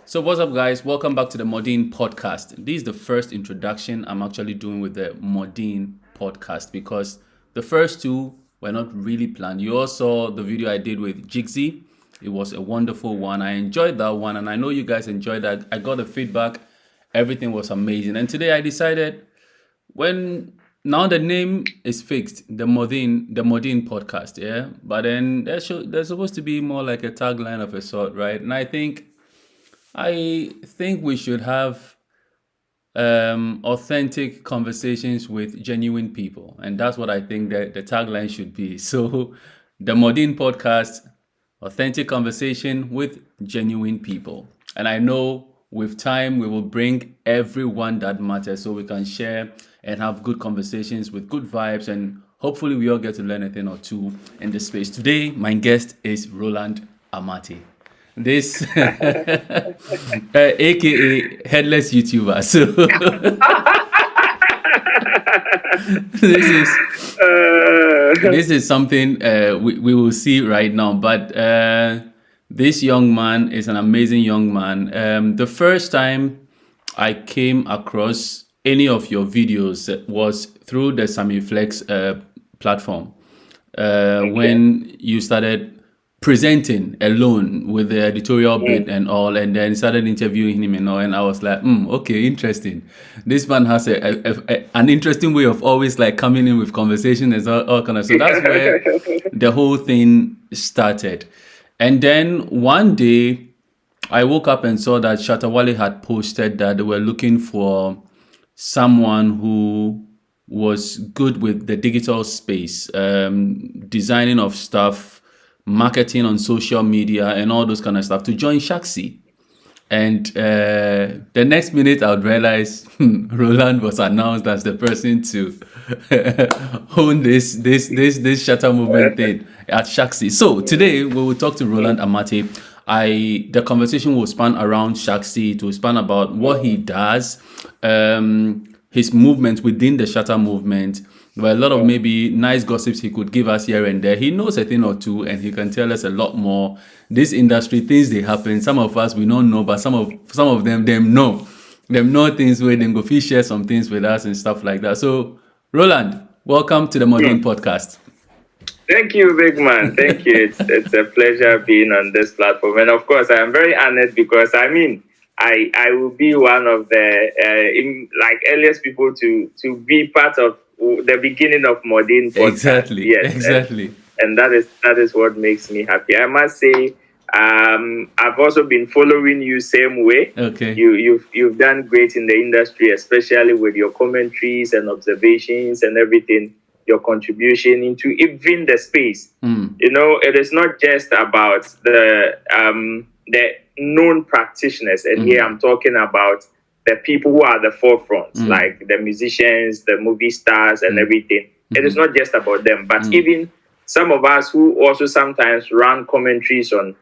So what's up, guys? Welcome back to the Mordin podcast. This is the first introduction I'm actually doing with the Mordin podcast because the first two were not really planned. You all saw the video I did with Jixi. It was a wonderful one. I enjoyed that one, and I know you guys enjoyed that. I got the feedback. Everything was amazing. And today I decided when now the name is fixed, the Mordin podcast, yeah. But then there's supposed to be more like a tagline of a sort, right? And I think we should have authentic conversations with genuine people, and that's what I think that the tagline should be. So, the Mordin podcast, authentic conversation with genuine people, and I know with time we will bring everyone that matters, so we can share and have good conversations with good vibes, and hopefully we all get to learn a thing or two in this space. Today, my guest is Roland Amartey. This, aka headless YouTuber. So this is this is something we will see right now. But this young man is an amazing young man. The first time I came across any of your videos was through the Samiflex platform when you started presenting alone with the editorial bit and all, and then started interviewing him and all, and I was like, okay, interesting. This man has an interesting way of always like coming in with conversation and all kind of. So that's where the whole thing started. And then one day I woke up and saw that Shatta Wale had posted that they were looking for someone who was good with the digital space, designing of stuff, marketing on social media and all those kind of stuff, to join Shaxi. And the next minute I would realize Roland was announced as the person to own this Shatta movement thing at Shaxi. So today we will talk to Roland Amartey. The conversation will span around Shaxi, to span about what he does, his movement within the Shatta movement. There were a lot of maybe nice gossips he could give us here and there. He knows a thing or two, and he can tell us a lot more. This industry, things they happen. Some of us we don't know, but some of them know. Them know things where they go share some things with us and stuff like that. So, Roland, welcome to the Mordin podcast. Thank you, big man. Thank you. It's a pleasure being on this platform, and of course, I am very honored because I will be one of the earliest people to be part of the beginning of Mordin podcast. Exactly. Yes, exactly. And that is what makes me happy. I must say, I've also been following you same way. Okay. You've done great in the industry, especially with your commentaries and observations and everything. Your contribution into even the space. You know, it is not just about the known practitioners, and here I'm talking about the people who are the forefront, like the musicians, the movie stars, and everything. It is not just about them, but even some of us who also sometimes run commentaries on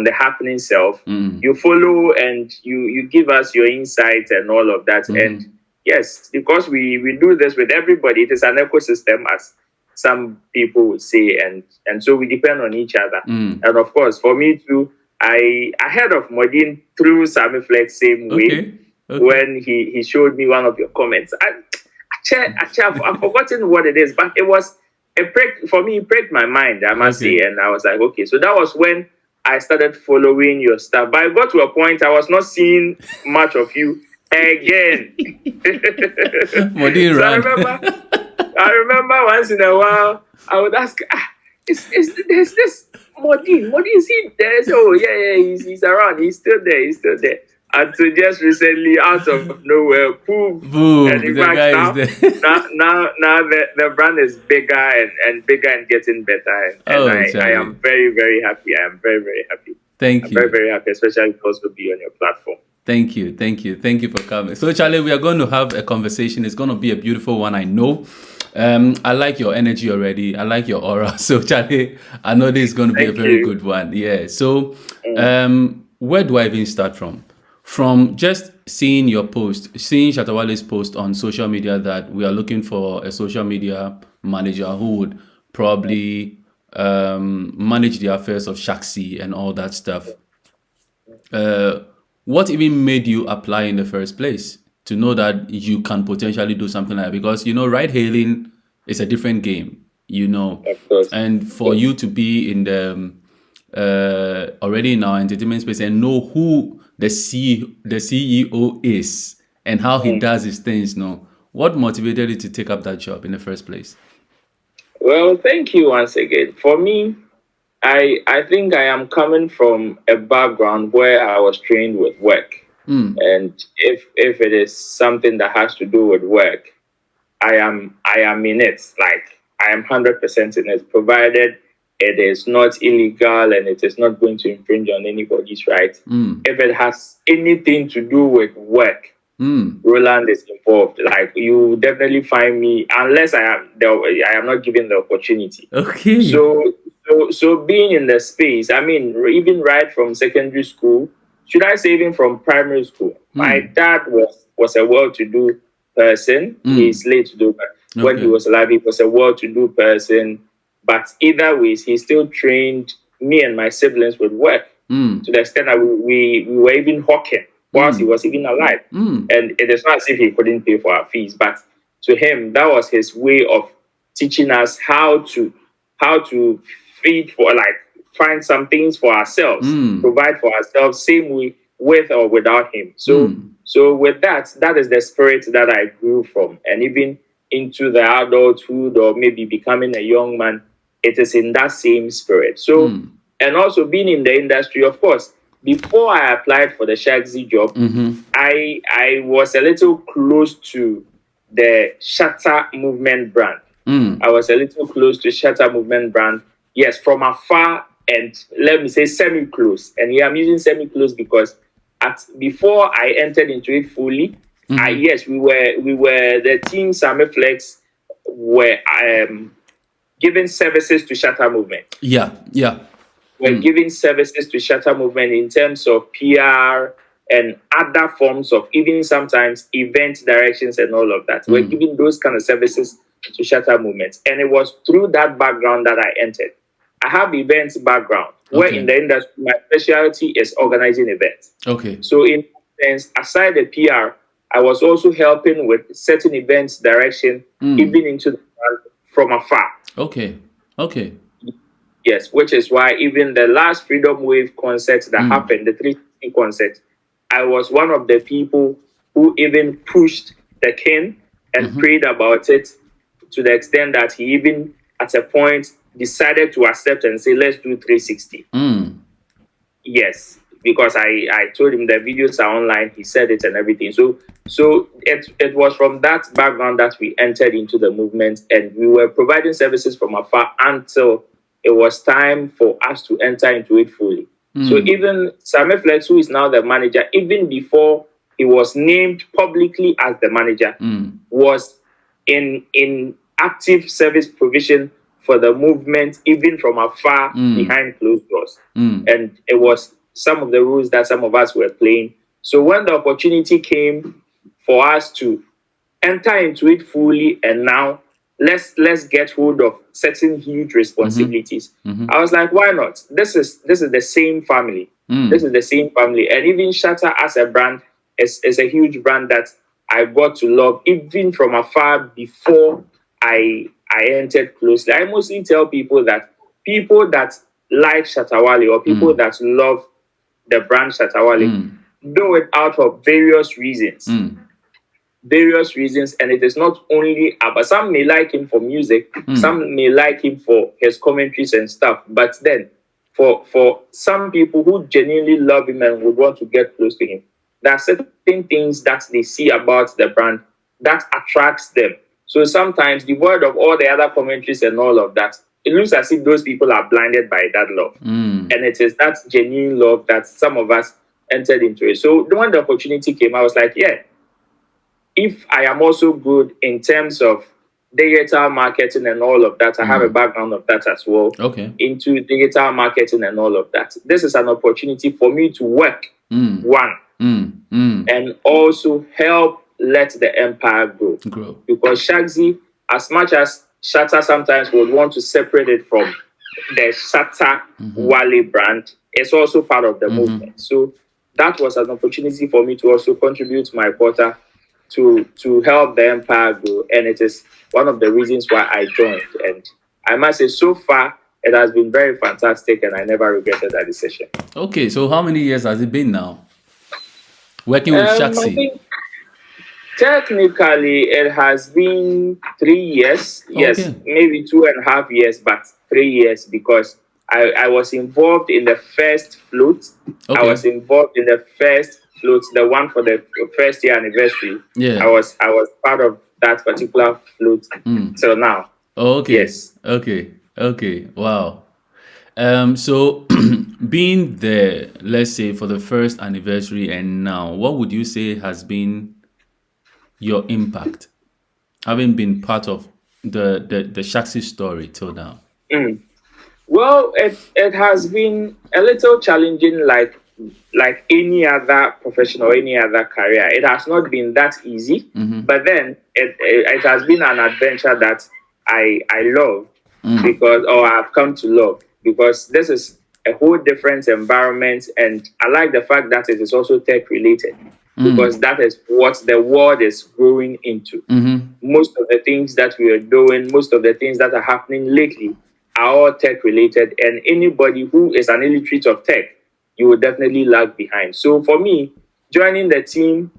the happening self. You follow and you give us your insights and all of that. And yes, because we do this with everybody, it is an ecosystem, as some people would say, and so we depend on each other. And of course, for me too, I heard of Mordin through Samiflex same way. Okay. When he showed me one of your comments. I've forgotten what it is, but it break my mind, I must say. And I was like, okay, so that was when I started following your stuff. But I got to a point I was not seeing much of you again. Mordin ran. I remember once in a while I would ask, there's this Mordin is he there? So yeah, he's around, he's still there. Until just recently, out of nowhere, poof, and in fact now the brand is bigger and bigger and getting better, and I am very, very happy. I am very, very happy. Thank you. Very, very happy, especially because we'll be on your platform. Thank you for coming. So, Charlie, we are going to have a conversation. It's going to be a beautiful one, I know. I like your energy already. I like your aura. So, Charlie, I know this is going to be a very good one. Yeah. So, where do I even start from? From just seeing your post, seeing Shatta Wale's post on social media that we are looking for a social media manager who would probably manage the affairs of Shaxi and all that stuff. What even made you apply in the first place to know that you can potentially do something like that? Because, ride hailing is a different game, Of course. and for you to be in the already in our entertainment space and know who the CEO is and how he does his things, what motivated you to take up that job in the first place? Well, thank you once again. For me, I think I am coming from a background where I was trained with work. And if it is something that has to do with work, I am in it. Like I am 100% in it, provided it is not illegal and it is not going to infringe on anybody's right. If it has anything to do with work, Roland is involved. Like you definitely find me unless I am not given the opportunity. Okay. So being in the space, I mean, even right from secondary school, should I say even from primary school, my dad was a well-to-do person. He's late to do, but when he was alive, he was a well-to-do person. But either ways, he still trained me and my siblings with work to the extent that we were even hawking whilst he was even alive. And it is not as if he couldn't pay for our fees, but to him, that was his way of teaching us how to feed for, like, find some things for ourselves, provide for ourselves, same way with or without him. So with that is the spirit that I grew from. And even into the adulthood or maybe becoming a young man, it is in that same spirit. So, and also being in the industry, of course, before I applied for the Shaxi job, I was a little close to the Shatta movement brand. I was a little close to Shatta movement brand. Yes, from afar, and let me say semi-close. And here I'm using semi-close because before I entered into it fully, yes, we were the team Samiflex were giving services to Shatta movement. We're giving services to Shatta movement in terms of PR and other forms of even sometimes event directions and all of that. We're giving those kind of services to Shatta movement. And it was through that background that I entered. I have events background where in the industry, my specialty is organizing events. So in sense, aside the PR, I was also helping with certain events direction, even into the brand from afar. Yes, which is why even the last Freedom Wave concert that happened, the 360 concert, I was one of the people who even pushed the king and prayed about it to the extent that he even at a point decided to accept and say, let's do 360. Yes, because I told him the videos are online, he said it and everything. So it was from that background that we entered into the movement, and we were providing services from afar until it was time for us to enter into it fully. So even Samiflex, who is now the manager, even before he was named publicly as the manager, was in active service provision for the movement, even from afar, behind closed doors. And it was some of the rules that some of us were playing. So when the opportunity came for us to enter into it fully, and now let's get hold of certain huge responsibilities, I was like, why not? This is the same family. This is the same family. And even Shatta as a brand is a huge brand that I got to love even from afar before I entered closely. I mostly tell people that like Shatta Wale or people that love the brand Shatta Wale do it out of various reasons. Various reasons, and it is not only about, some may like him for music, some may like him for his commentaries and stuff, but then for some people who genuinely love him and would want to get close to him, there are certain things that they see about the brand that attracts them. So sometimes, devoid of all the other commentaries and all of that, it looks as if those people are blinded by that love. And it is that genuine love that some of us entered into it. So when the opportunity came, I was like, yeah, if I am also good in terms of digital marketing and all of that, I have a background of that as well, into digital marketing and all of that. This is an opportunity for me to work, and also help let the empire grow. Because Shaxi, as much as Shatta sometimes would want to separate it from the Shatta Wale brand, it's also part of the movement. So that was an opportunity for me to also contribute my quota to help the empire grow. And it is one of the reasons why I joined. And I must say, so far, it has been very fantastic, and I never regretted that decision. Okay, so how many years has it been now? Working with I Shaxi? think technically it has been 3 years. Yes, Okay. maybe 2.5 years, but 3 years because I was involved in the first float. I Okay. was involved in the first float, the one for the first year anniversary. Yeah. I was part of that particular float till now. Oh, okay. Yes. Okay. Wow. So being there, let's say for the first anniversary and now, what would you say has been your impact, having been part of the Shaxi story till now? Well, it has been a little challenging, like any other profession or any other career. It has not been that easy, but then it has been an adventure that I love because, or I've come to love, because this is a whole different environment, and I like the fact that it is also tech related because that is what the world is growing into. Most of the things that we are doing, most of the things that are happening lately are all tech related, and anybody who is an illiterate of tech, you will definitely lag behind. So for me, joining the team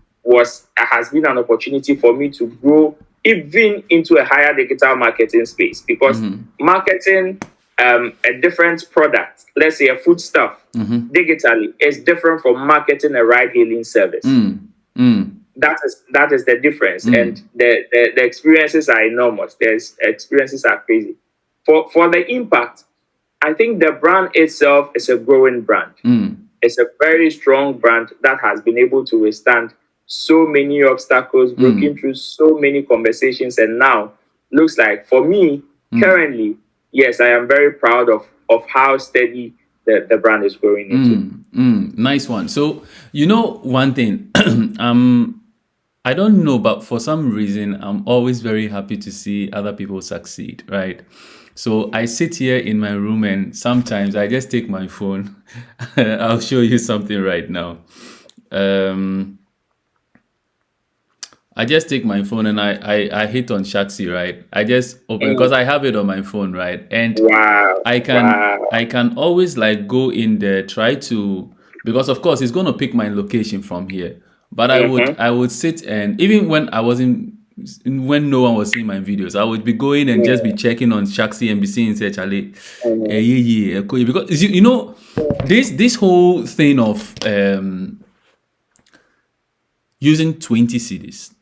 has been an opportunity for me to grow even into a higher digital marketing space, because marketing a different product, let's say a foodstuff, digitally is different from marketing a ride hailing service. That is the difference, and the experiences are enormous. The experiences are crazy. For the impact, I think the brand itself is a growing brand. It's a very strong brand that has been able to withstand so many obstacles, broken through so many conversations, and now looks like, for me, currently, yes, I am very proud of how steady the brand is growing into. Nice one. So, one thing, I don't know, but for some reason, I'm always very happy to see other people succeed, right? So I sit here in my room and sometimes I just take my phone. I'll show you something right now. I just take my phone and I hit on Shaxi, right? I just open because I have it on my phone, right? And Wow. I can always like go in there, try to, because of course it's going to pick my location from here. But I would sit, and even when when no one was seeing my videos, I would be going and just be checking on Shaxi and be seeing such because this whole thing of using 20 cedis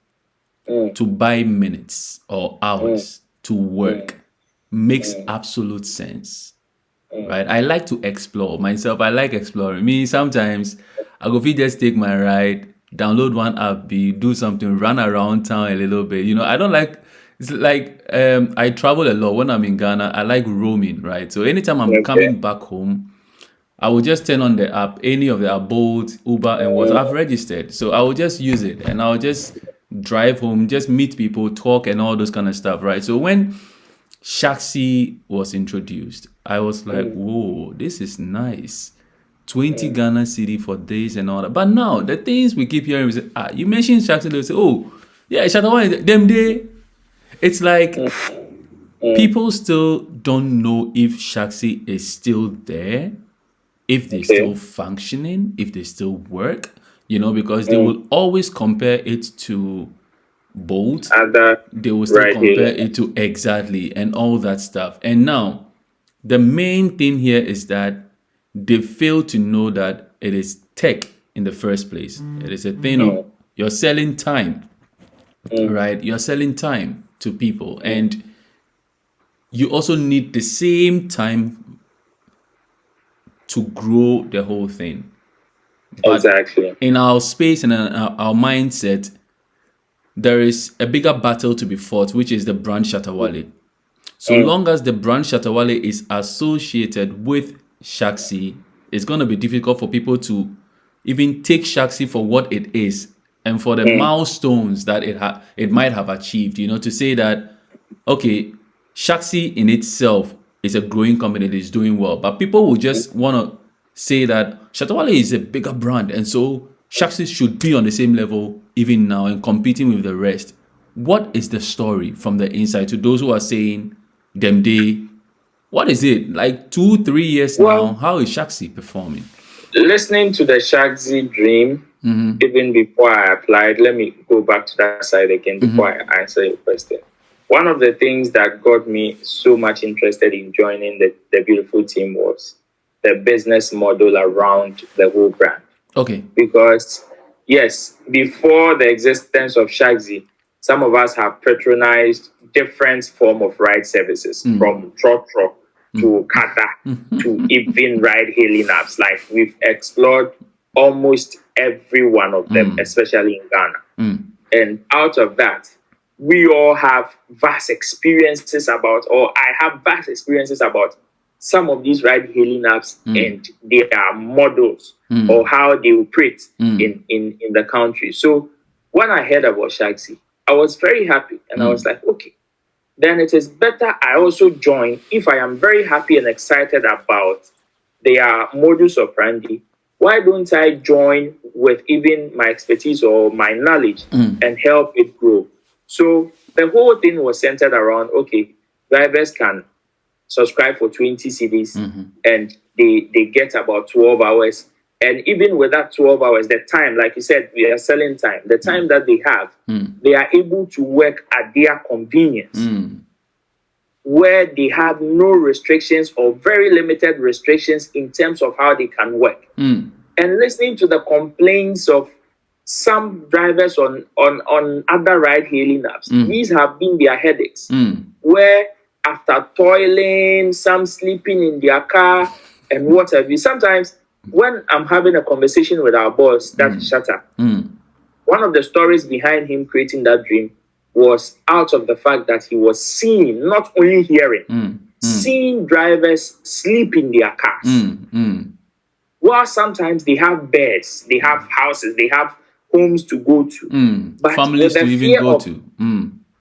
to buy minutes or hours to work makes absolute sense, right? I like to explore myself. I like exploring. Me, sometimes I go just take my ride, download one app, do something, run around town a little bit. I don't like, it's like I travel a lot. When I'm in Ghana, I like roaming, right? So anytime I'm coming back home, I will just turn on the app, any of the app, Bolt, Uber, and what I've registered. So I will just use it and I'll just drive home, just meet people, talk, and all those kind of stuff, right? So when Shaxi was introduced, I was like, whoa, this is nice. 20 Ghana cedi for days and all that. But now, the things we keep hearing is, you mentioned Shaxi, they'll say, oh, yeah, Shatta Wale, them day. It's like people still don't know if Shaxi is still there, if they're still functioning, if they still work, because they will always compare it to Bolt. They will still compare it to exactly and all that stuff. And now, the main thing here is that they fail to know that it is tech in the first place. It is a thing of you're selling time, right? You're selling time to people, and you also need the same time to grow the whole thing. But exactly. In our space and in our mindset, there is a bigger battle to be fought, which is the brand Shatta Wale. So long as the brand Shatta Wale is associated with Shaxi, it's going to be difficult for people to even take Shaxi for what it is and for the milestones that it might have achieved, to say that, okay, Shaxi in itself is a growing company that is doing well, but people will just want to say that Shatta Wale is a bigger brand, and so Shaxi should be on the same level even now and competing with the rest. What is the story from the inside to those who are saying them day? What is it like 2-3 years now? How is Shaxi performing? Listening to the Shagi dream, even before I applied, let me go back to that side again before I answer your question. One of the things that got me so much interested in joining the beautiful team was the business model around the whole brand. Okay. Because, yes, before the existence of Shaxi, some of us have patronized different form of ride services, from truck to kata to even ride-hailing apps. Like, we've explored almost every one of them, especially in Ghana. And out of that, we all have vast experiences about, or I have vast experiences about some of these ride-hailing apps and their models or how they operate in the country. So when I heard about Shaxi, I was very happy, and I was like, okay, then it is better I also join. If I am very happy and excited about their modus operandi, why don't I join with even my expertise or my knowledge and help it grow? So the whole thing was centered around, okay, drivers can subscribe for 20 cedis and they get about 12 hours. And even with that 12 hours, the time, like you said, we are selling time. The time that they have, they are able to work at their convenience, where they have no restrictions or very limited restrictions in terms of how they can work. And listening to the complaints of some drivers on other ride-hailing apps, these have been their headaches, where after toiling, some sleeping in their car and what have you. Sometimes when I'm having a conversation with our boss, that's Shatta, one of the stories behind him creating that dream was out of the fact that he was seeing, not only hearing, seeing drivers sleep in their cars. While sometimes they have beds, they have houses, they have homes to go to. But families to even go to.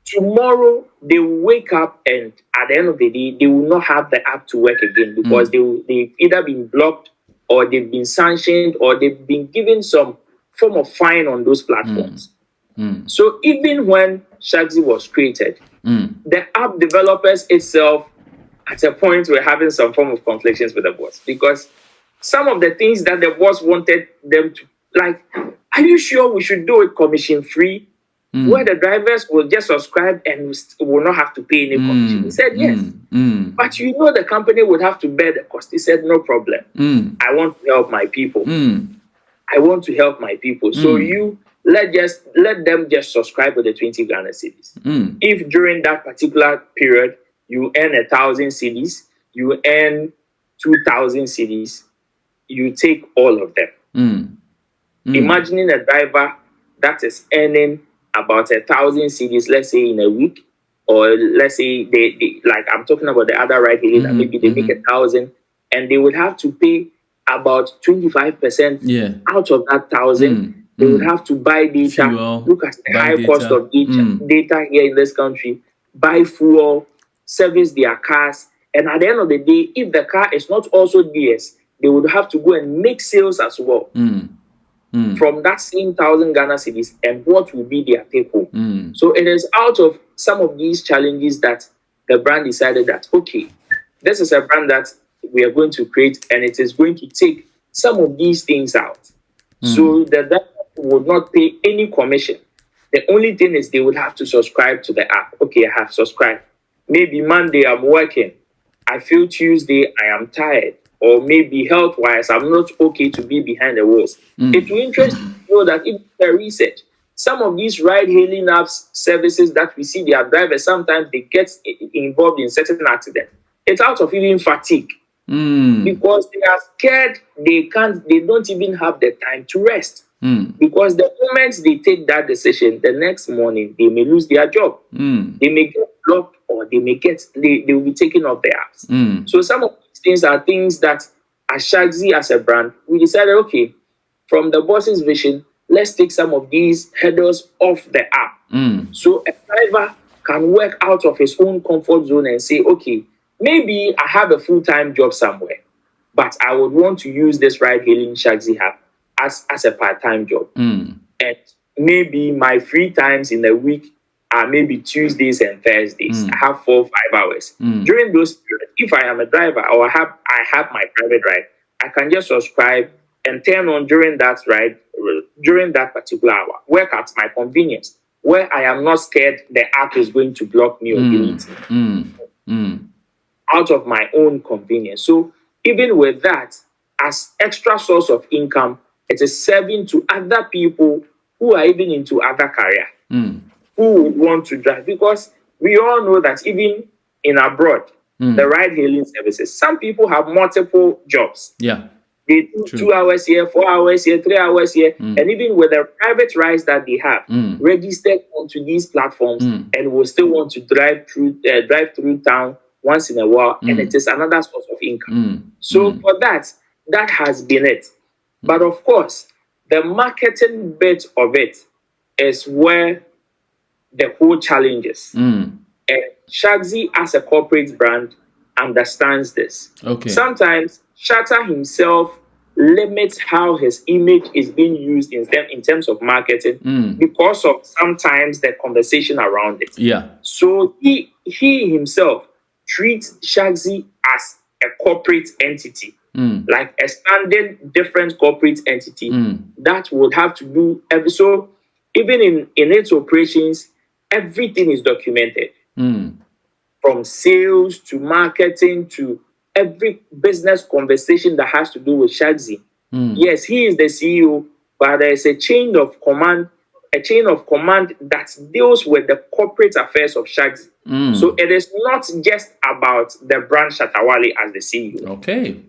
Tomorrow they will wake up and at the end of the day, they will not have the app to work again because they've either been blocked or they've been sanctioned or they've been given some form of fine on those platforms. So even when Shagi was created, the app developers itself at a point were having some form of conflictions with the boss, because some of the things that the boss wanted them to, like, are you sure we should do it commission free, where the drivers will just subscribe and will not have to pay any commission? He said yes. But you know the company would have to bear the cost. He said no problem. I want to help my people. I want to help my people. So you let them just subscribe with the 20 Ghana cedis. If during that particular period you earn 1,000 cedis, you earn 2,000 cedis, you take all of them. Imagining a driver that is earning about 1,000 cedis, let's say in a week, or let's say they like I'm talking about the other ride-hailing, that maybe they make 1,000, and they would have to pay about 25% out of that 1,000. They would have to buy data. Fuel, look at the high cost of data here in this country. Buy fuel, service their cars, and at the end of the day, if the car is not also theirs, they would have to go and make sales as well. From that same 1,000 Ghana cedis, and what will be their take home. So it is out of some of these challenges that the brand decided that, okay, this is a brand that we are going to create, and it is going to take some of these things out. So that would not pay any commission. The only thing is they would have to subscribe to the app. Okay, I have subscribed. Know Monday I'm working. I feel Tuesday I am tired. Or maybe health-wise, I'm not okay to be behind the wheels. It will interest you to know that if the research, some of these ride-hailing apps services that we see their drivers, sometimes they get involved in certain accidents. It's out of even fatigue. Because they are scared, they don't even have the time to rest. Because the moment they take that decision, the next morning, they may lose their job. They may get blocked, or they will be taken off the apps. So some of these things are things that, as Shaxi, as a brand, we decided, okay, from the boss's vision, let's take some of these hurdles off the app. So a driver can work out of his own comfort zone and say, okay, maybe I have a full-time job somewhere. but I would want to use this ride-hailing Shaxi app as a part-time job. And maybe my free times in the week are maybe Tuesdays and Thursdays. I have 4 or 5 hours. During those periods, if I am a driver or I have my private ride, I can just subscribe and turn on during that ride, during that particular hour, work at my convenience, where I am not scared the app is going to block me or delete me. Out of my own convenience. So even with that, as extra source of income, it is serving to other people who are even into other career, who would want to drive. Because we all know that even in abroad, the ride-hailing services, some people have multiple jobs. Yeah. They do 2 hours here, 4 hours here, 3 hours here, and even with the private rides that they have, registered onto these platforms, and will still want to drive through town once in a while, and it is another source of income. So for that has been it. But of course, the marketing bit of it is where the whole challenge is. And Shaxi, as a corporate brand, understands this. Okay. Sometimes Shatta himself limits how his image is being used in terms of marketing because of sometimes the conversation around it. Yeah. So he himself treats Shaxi as a corporate entity, like a standing different corporate entity that would have to do every. So even in its operations, everything is documented. From sales to marketing to every business conversation that has to do with Shaxi. Yes, he is the CEO, but there is a chain of command that deals with the corporate affairs of Shaxi. So it is not just about the brand Shatta Wale as the CEO. Okay.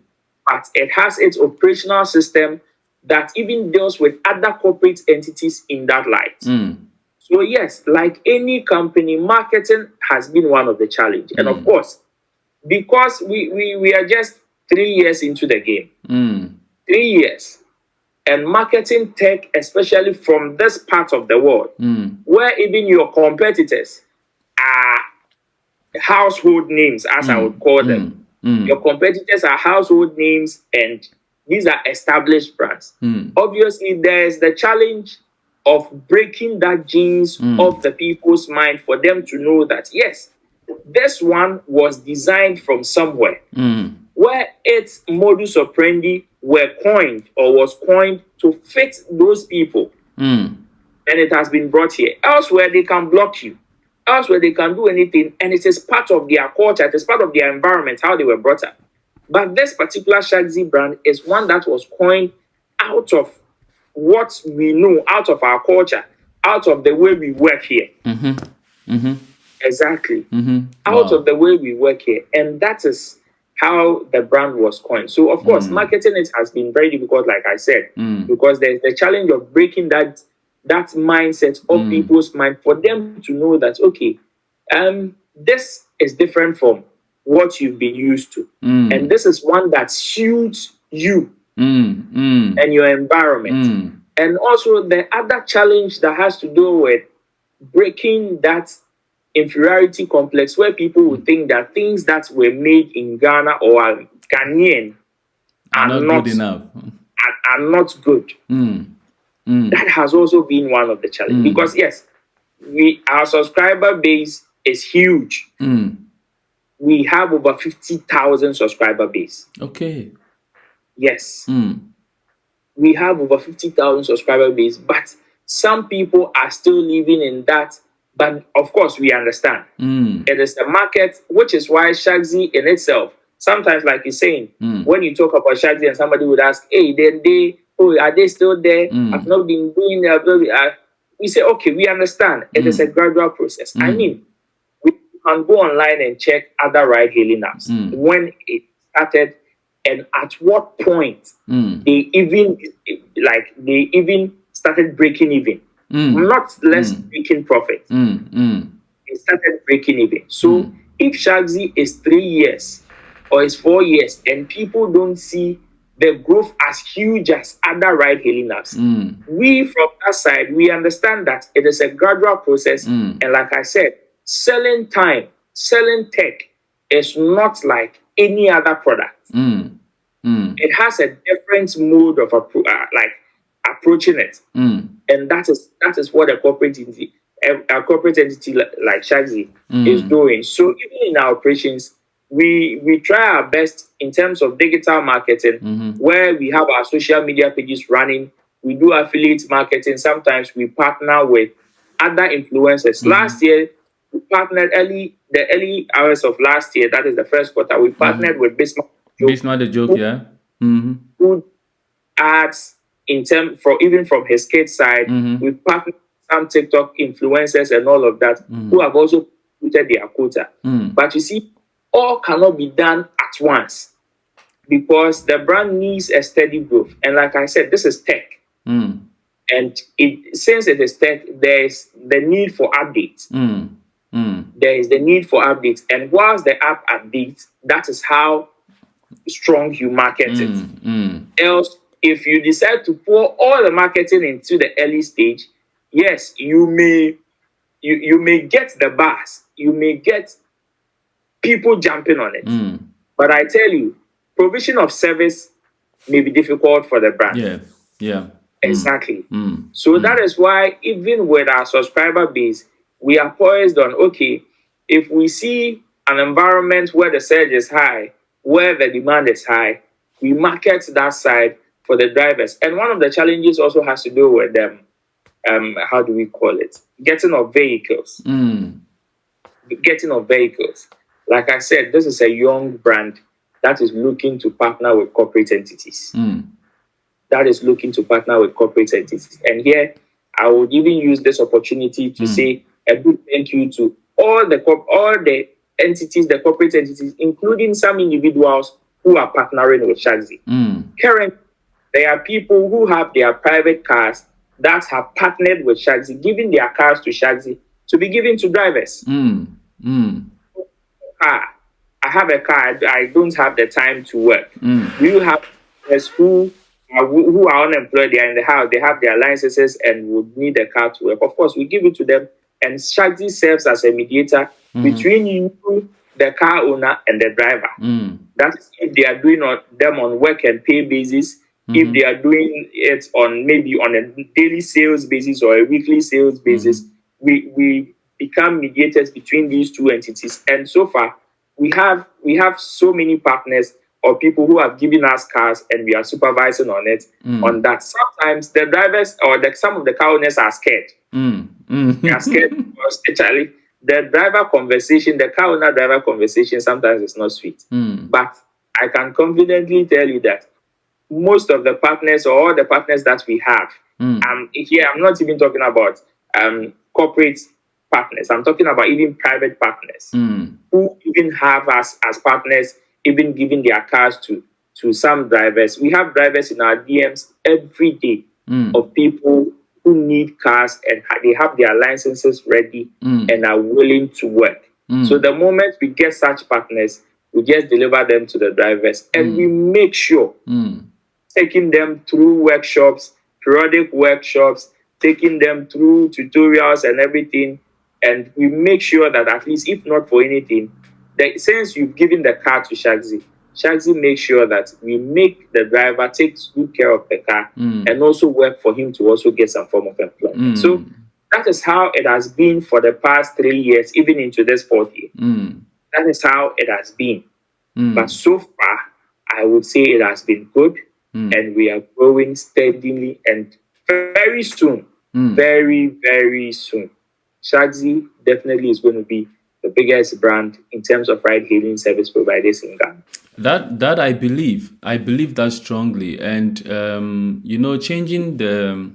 But it has its operational system that even deals with other corporate entities in that light. So yes, like any company, marketing has been one of the challenges. And of course, because we are just 3 years into the game, 3 years, and marketing tech, especially from this part of the world, where even your competitors are household names, as I would call them. Your competitors are household names, and these are established brands. Obviously, there's the challenge of breaking that genes off the people's mind for them to know that, yes, this one was designed from somewhere, where its modus operandi was coined to fit those people. And it has been brought here. Elsewhere, they can block you. Elsewhere, they can do anything, and it is part of their culture, it is part of their environment, how they were brought up. But this particular Shaxi brand is one that was coined out of what we know, out of our culture, out of the way we work here. Exactly. Out of the way we work here. And that is how the brand was coined. So, of course, marketing it has been very difficult, like I said, because there's the challenge of breaking that mindset of people's mind for them to know that, okay, this is different from what you've been used to. And this is one that suits you and your environment. And also the other challenge that has to do with breaking that inferiority complex, where people would think that things that were made in Ghana or are Ghanaian are not good enough. Are not good. That has also been one of the challenges. Because yes, our subscriber base is huge. We have over 50,000 subscriber base. Okay. Yes. We have over 50,000 subscriber base, but some people are still living in that. But of course, we understand. It is a market, which is why Shaxi in itself, sometimes, like you're saying, when you talk about Shaxi and somebody would ask, hey, are they still there? I've not been doing that. We say, okay, we understand. It is a gradual process. I mean, we can go online and check other ride-hailing apps. When it started, and at what point they even started breaking even. Not less making profit. They started breaking even. So if Shaxi is 3 years or is 4 years and people don't see the growth as huge as other ride-hailing apps, we from that side, we understand that it is a gradual process. And like I said, selling time, selling tech is not like any other product. it has a different mode of approaching it, and that is what a corporate entity like Shaxi is doing. So even in our operations, we try our best in terms of digital marketing, where we have our social media pages running. We do affiliate marketing. Sometimes we partner with other influencers. Last year, we partnered the early hours of last year. That is the first quarter. We partnered with Bismarck. Bismarck the joke, yeah. Who ads even from his kids side. We've partnered with some TikTok influencers and all of that who have also put their quota. But you see, all cannot be done at once because the brand needs a steady growth. And like I said, this is tech. And since it is tech, there is the need for updates. There is the need for updates. And whilst the app updates, that is how strong you market it. Else, if you decide to pour all the marketing into the early stage, yes, you may get the buzz. You may get people jumping on it. But I tell you, provision of service may be difficult for the brand. Yeah. Exactly. So that is why even with our subscriber base, we are poised on, okay, if we see an environment where the surge is high, where the demand is high, we market that side for the drivers. And one of the challenges also has to do with them, how do we call it? Getting of vehicles. Getting of vehicles. Like I said, this is a young brand that is looking to partner with corporate entities. That is looking to partner with corporate entities. And here, I would even use this opportunity to say a big thank you to all the entities, the corporate entities, including some individuals who are partnering with Shaxi. Currently, there are people who have their private cars that have partnered with Shaxi, giving their cars to Shaxi to be given to drivers. I have a car. I don't have the time to work. You have drivers who are unemployed. They are in the house. They have their licenses and would need a car to work. Of course, we give it to them, and Shaxi serves as a mediator between you, the car owner, and the driver. That's if they are doing them on work and pay basis. If they are doing it on a daily sales basis or a weekly sales basis, we become mediators between these two entities. And so far, we have so many partners or people who have given us cars, and we are supervising on it. On that, sometimes the drivers or some of the car owners are scared. They are scared because actually the car owner driver conversation sometimes is not sweet. But I can confidently tell you that most of the partners or all the partners that we have, here I'm not even talking about corporate partners. I'm talking about even private partners who even have us as partners, even giving their cars to some drivers. We have drivers in our DMs every day of people who need cars and they have their licenses ready and are willing to work. So the moment we get such partners, we just deliver them to the drivers, and we make sure taking them through workshops, periodic workshops, taking them through tutorials and everything. And we make sure that at least, if not for anything, that since you've given the car to Shaxi makes sure that we make the driver take good care of the car and also work for him to also get some form of employment. So that is how it has been for the past 3 years, even into this 4th year. That is how it has been. But so far, I would say it has been good, and we are growing steadily, and very soon, very, very soon, Shaxi definitely is going to be the biggest brand in terms of ride-hailing service providers in Ghana. That I believe that strongly, and changing the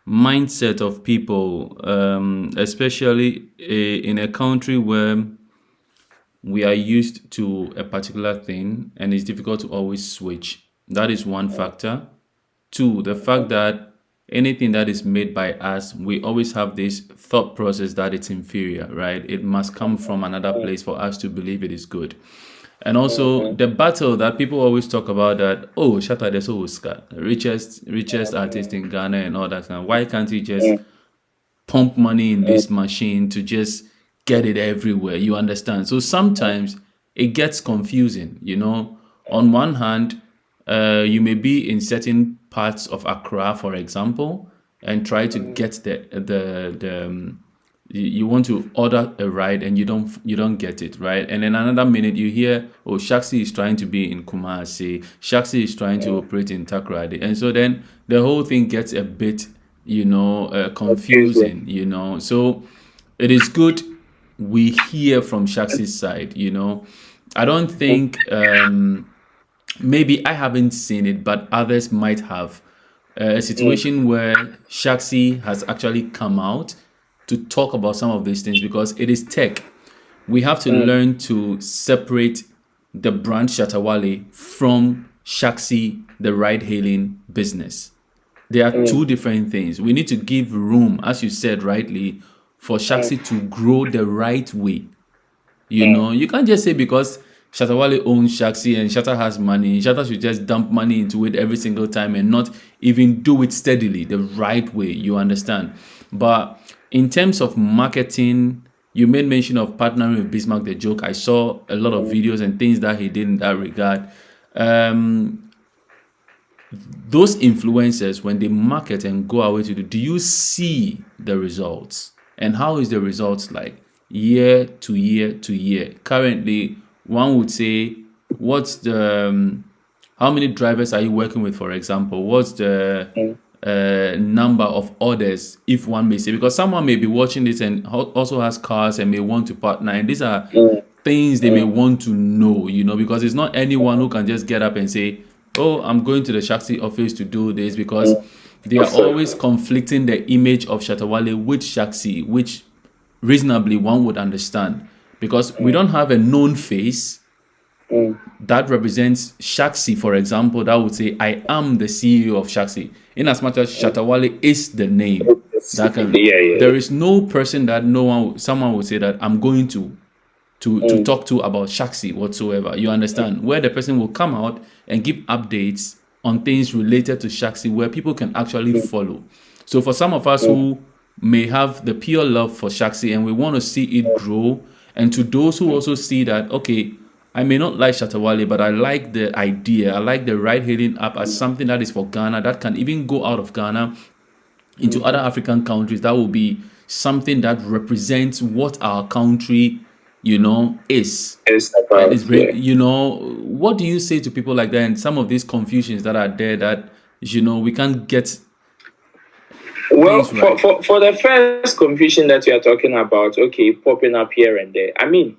mindset of people, especially in a country where we are used to a particular thing and it's difficult to always switch. That is one factor. 2, the fact that anything that is made by us, we always have this thought process that it's inferior, right? It must come from another place for us to believe it is good. And also the battle that people always talk about, that, oh, Shatta the Oscar, richest artist in Ghana and all that. And why can't he just pump money in this machine to just get it everywhere? You understand? So sometimes it gets confusing, On one hand, You may be in certain parts of Accra, for example, and try to get you want to order a ride and you don't get it, right? And then another minute you hear, oh, Shaxi is trying to be in Kumasi, Shaxi is trying to operate in Takoradi, and so then the whole thing gets a bit, confusing, So it is good we hear from Shaxi's side, I don't think maybe I haven't seen it, but others might have. A situation where Shaxi has actually come out to talk about some of these things because it is tech. We have to learn to separate the brand Shatta Wale from Shaxi, the ride-hailing business. They are two different things. We need to give room, as you said rightly, for Shaxi to grow the right way. You can't just say because Shatta Wale owns Shaxi and Shatta has money, Shatta should just dump money into it every single time and not even do it steadily, the right way, you understand? But in terms of marketing, you made mention of partnering with Bismarck the Joke. I saw a lot of videos and things that he did in that regard. Those influencers, when they market and go away to do you see the results? And how is the results like year to year to year? Currently, one would say, what's the how many drivers are you working with, for example? What's the number of orders, if one may say? Because someone may be watching this and also has cars and may want to partner. And these are things they may want to know, because it's not anyone who can just get up and say, oh, I'm going to the Shaxi office to do this, because they are always conflicting the image of Shatta Wale with Shaxi, which reasonably one would understand, because we don't have a known face that represents Shaxi, for example, that would say, I am the CEO of Shaxi, in as much as Shatta Wale is the name. There is no person that someone would say that I'm going to talk to about Shaxi whatsoever. You understand? Where the person will come out and give updates on things related to Shaxi where people can actually follow. So for some of us who may have the pure love for Shaxi and we want to see it grow, and to those who also see that, okay, I may not like Shatta Wale, but I like the idea, I like the ride-hailing app as something that is for Ghana, that can even go out of Ghana into other African countries. That will be something that represents what our country is. What do you say to people like that and some of these confusions that are there that we can't get? Well, for the first confusion that you are talking about, okay, popping up here and there, I mean,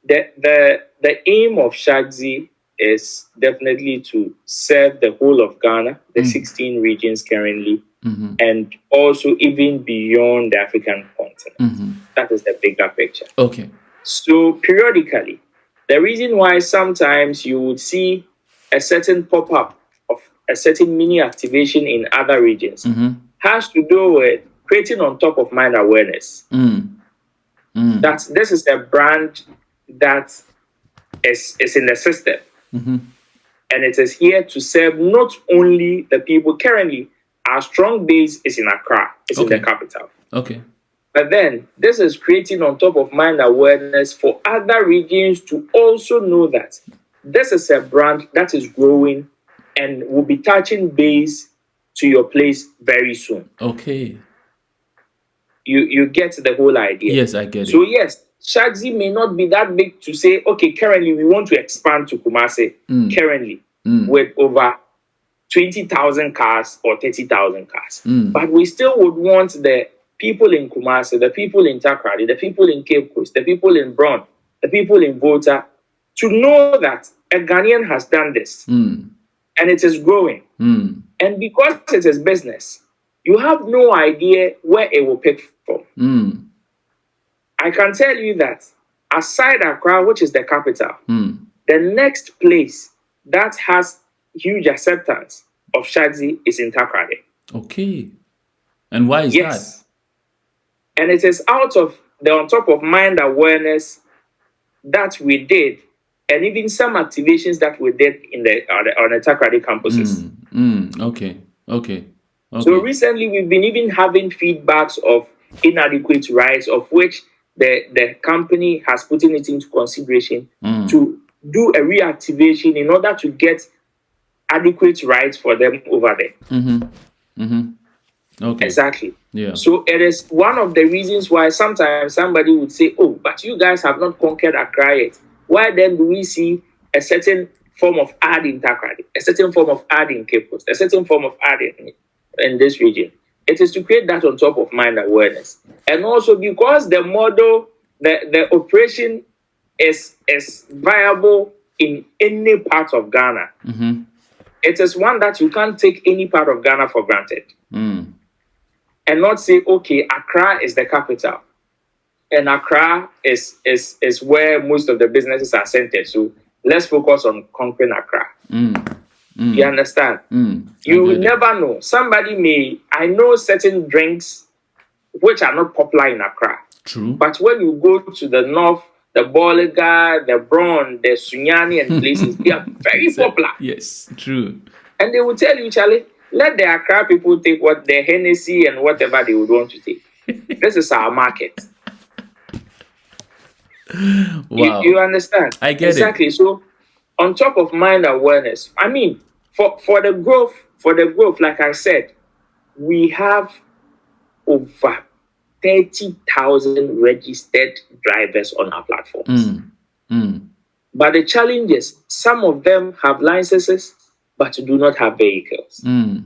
the aim of Shagi is definitely to serve the whole of Ghana, the 16 regions currently, and also even beyond the African continent. That is the bigger picture. Okay. So periodically, the reason why sometimes you would see a certain pop-up of a certain mini activation in other regions has to do with creating on top of mind awareness. That this is a brand that is in the system. And it is here to serve not only the people. Currently, our strong base is in Accra. It's in the capital. Okay. But then this is creating on top of mind awareness for other regions to also know that this is a brand that is growing and will be touching base to your place very soon. Okay. You get the whole idea. Yes, I get it. So yes, Shaxi may not be that big to say, okay, currently we want to expand to Kumasi currently with over 20,000 cars or 30,000 cars. But we still would want the people in Kumasi, the people in Takoradi, the people in Cape Coast, the people in Brown, the people in Volta, to know that a Ghanaian has done this and it is growing. And because it is business, you have no idea where it will pick from. I can tell you that aside Accra, which is the capital, the next place that has huge acceptance of Shagi is in Takoradi. Okay. And why is that? And it is out of the on top of mind awareness that we did, and even some activations that we did on the Takoradi campuses. Okay. So recently we've been even having feedbacks of inadequate rides, of which the company has put it into consideration to do a reactivation in order to get adequate rights for them over there. Okay. Exactly. Yeah. So it is one of the reasons why sometimes somebody would say, oh, but you guys have not conquered Accra yet. Why then do we see a certain form of ad in Takrady, a certain form of ad in Cape Coast, a certain form of ad in this region? It is to create that on top of mind awareness. And also because the model, the operation is viable in any part of Ghana. It is one that you can't take any part of Ghana for granted. And not say, okay, Accra is the capital. And Accra is where most of the businesses are centered. So let's focus on conquering Accra. You understand? You never know. I know certain drinks which are not popular in Accra. True. But when you go to the north, the Boliga, the Bron, the Sunyani and places, they are very popular. Yes, true. And they will tell you, Charlie, let the Accra people take what their Hennessy and whatever they would want to take. This is our market. Wow. You understand? I get exactly. So on top of mind awareness, I mean, for the growth, like I said, we have over 30,000 registered drivers on our platforms. But the challenge is some of them have licenses but do not have vehicles. You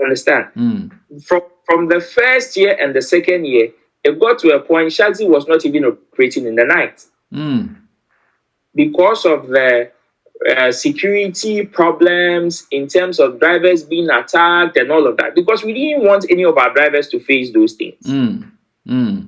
understand? From the first year and the second year, it got to a point Shaxi was not even operating in the night. Because of the security problems in terms of drivers being attacked and all of that. Because we didn't want any of our drivers to face those things.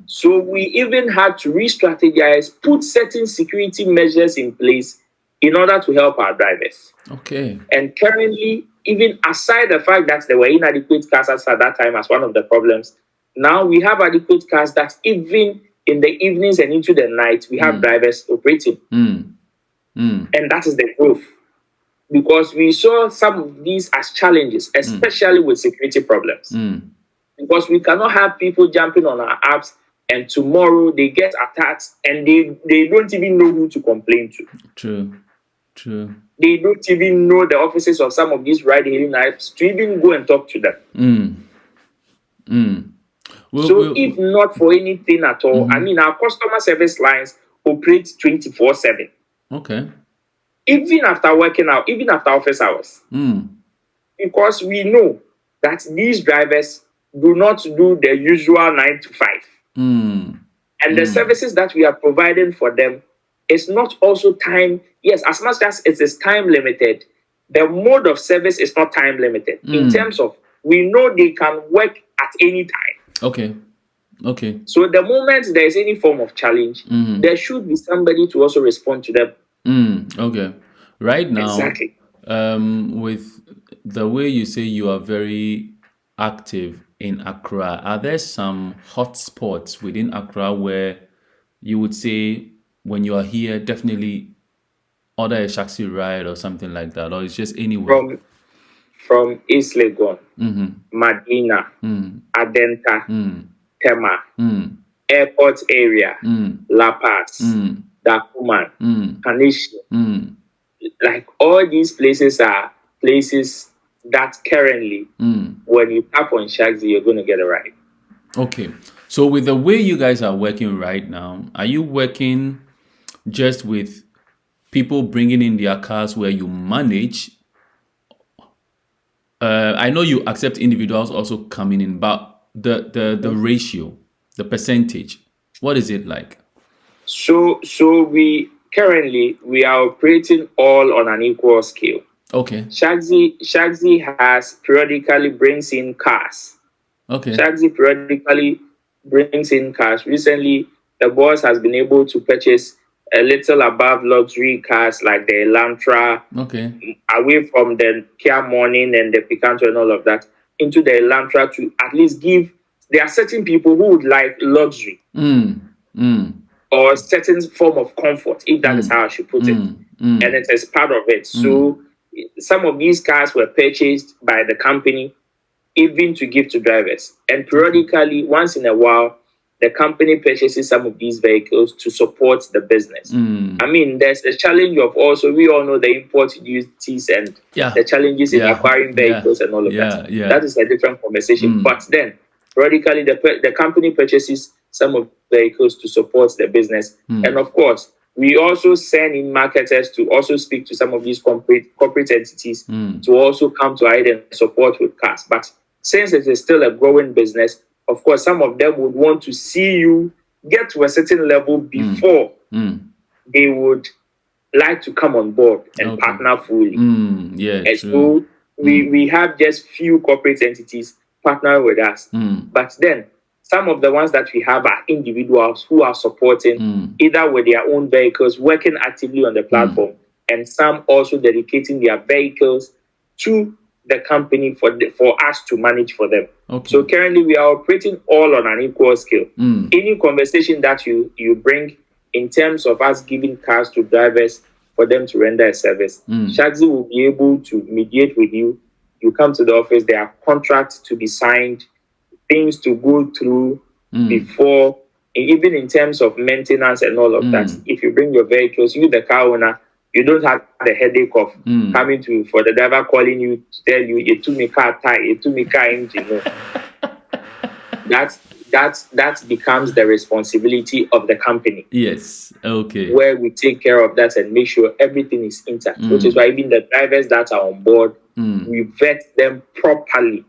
So we even had to re-strategize, put certain security measures in place in order to help our drivers. Okay. And currently, even aside the fact that there were inadequate cars at that time as one of the problems, now we have adequate cars that even in the evenings and into the night, we have drivers operating. And that is the growth. Because we saw some of these as challenges, especially with security problems. Because we cannot have people jumping on our apps and tomorrow they get attacked and they don't even know who to complain to. True. They don't even know the offices of some of these ride-hailing apps to even go and talk to them. If not for anything at all, I mean, our customer service lines operate 24/7. Okay. Even after working out, even after office hours. Because we know that these drivers do not do the usual 9 to 5. And the services that we are providing for them is not also time. Yes, as much as it is time limited, the mode of service is not time limited. In terms of, we know they can work at any time. Okay. So the moment there is any form of challenge, there should be somebody to also respond to them. Okay. Right now, exactly. With the way you say you are very active in Accra, are there some hotspots within Accra where you would say when you are here, definitely order a Shaxi ride or something like that, or it's just anywhere? From East Legon, Medina, Adenta, Tema, airport area, La Paz, Dakuman, Kanishi. Like all these places are places that currently, when you tap on Shaxi, you're going to get a ride. Okay. So with the way you guys are working right now, are you working just with people bringing in their cars where you manage? I know you accept individuals also coming in, but the ratio, the percentage, what is it like? So we currently are operating all on an equal scale. Okay. Shaxi has periodically brings in cars. Okay. Shaxi periodically brings in cars. Recently, the boss has been able to purchase a little above luxury cars like the Elantra. Okay. Away from the Kia Morning and the Picanto and all of that, into the Elantra to at least give. There are certain people who would like luxury. Or a certain form of comfort, if that is how I should put it. And it is part of it. So some of these cars were purchased by the company even to give to drivers. And periodically, once in a while, the company purchases some of these vehicles to support the business. I mean, there's a challenge of also, we all know the import duties and the challenges in acquiring vehicles and all of that. That is a different conversation. But then, radically, the company purchases some of the vehicles to support the business. And of course, we also send in marketers to also speak to some of these corporate entities to also come to aid and support with cars. But since it is still a growing business, of course, some of them would want to see you get to a certain level before they would like to come on board and partner fully. And so we have just few corporate entities partner with us. But then some of the ones that we have are individuals who are supporting either with their own vehicles, working actively on the platform, and some also dedicating their vehicles to the company for us to manage for them. So currently we are operating all on an equal scale. Any conversation that you bring in terms of us giving cars to drivers for them to render a service, Shaxi will be able to mediate with you. You come to the office, there are contracts to be signed, things to go through before, even in terms of maintenance and all of that. If you bring your vehicles, you the car owner, you don't have the headache of coming for the driver calling you to tell you, "You took me car tire, you took me car engine." No. That becomes the responsibility of the company. Yes. Okay. Where we take care of that and make sure everything is intact. Which is why even the drivers that are on board, we vet them properly.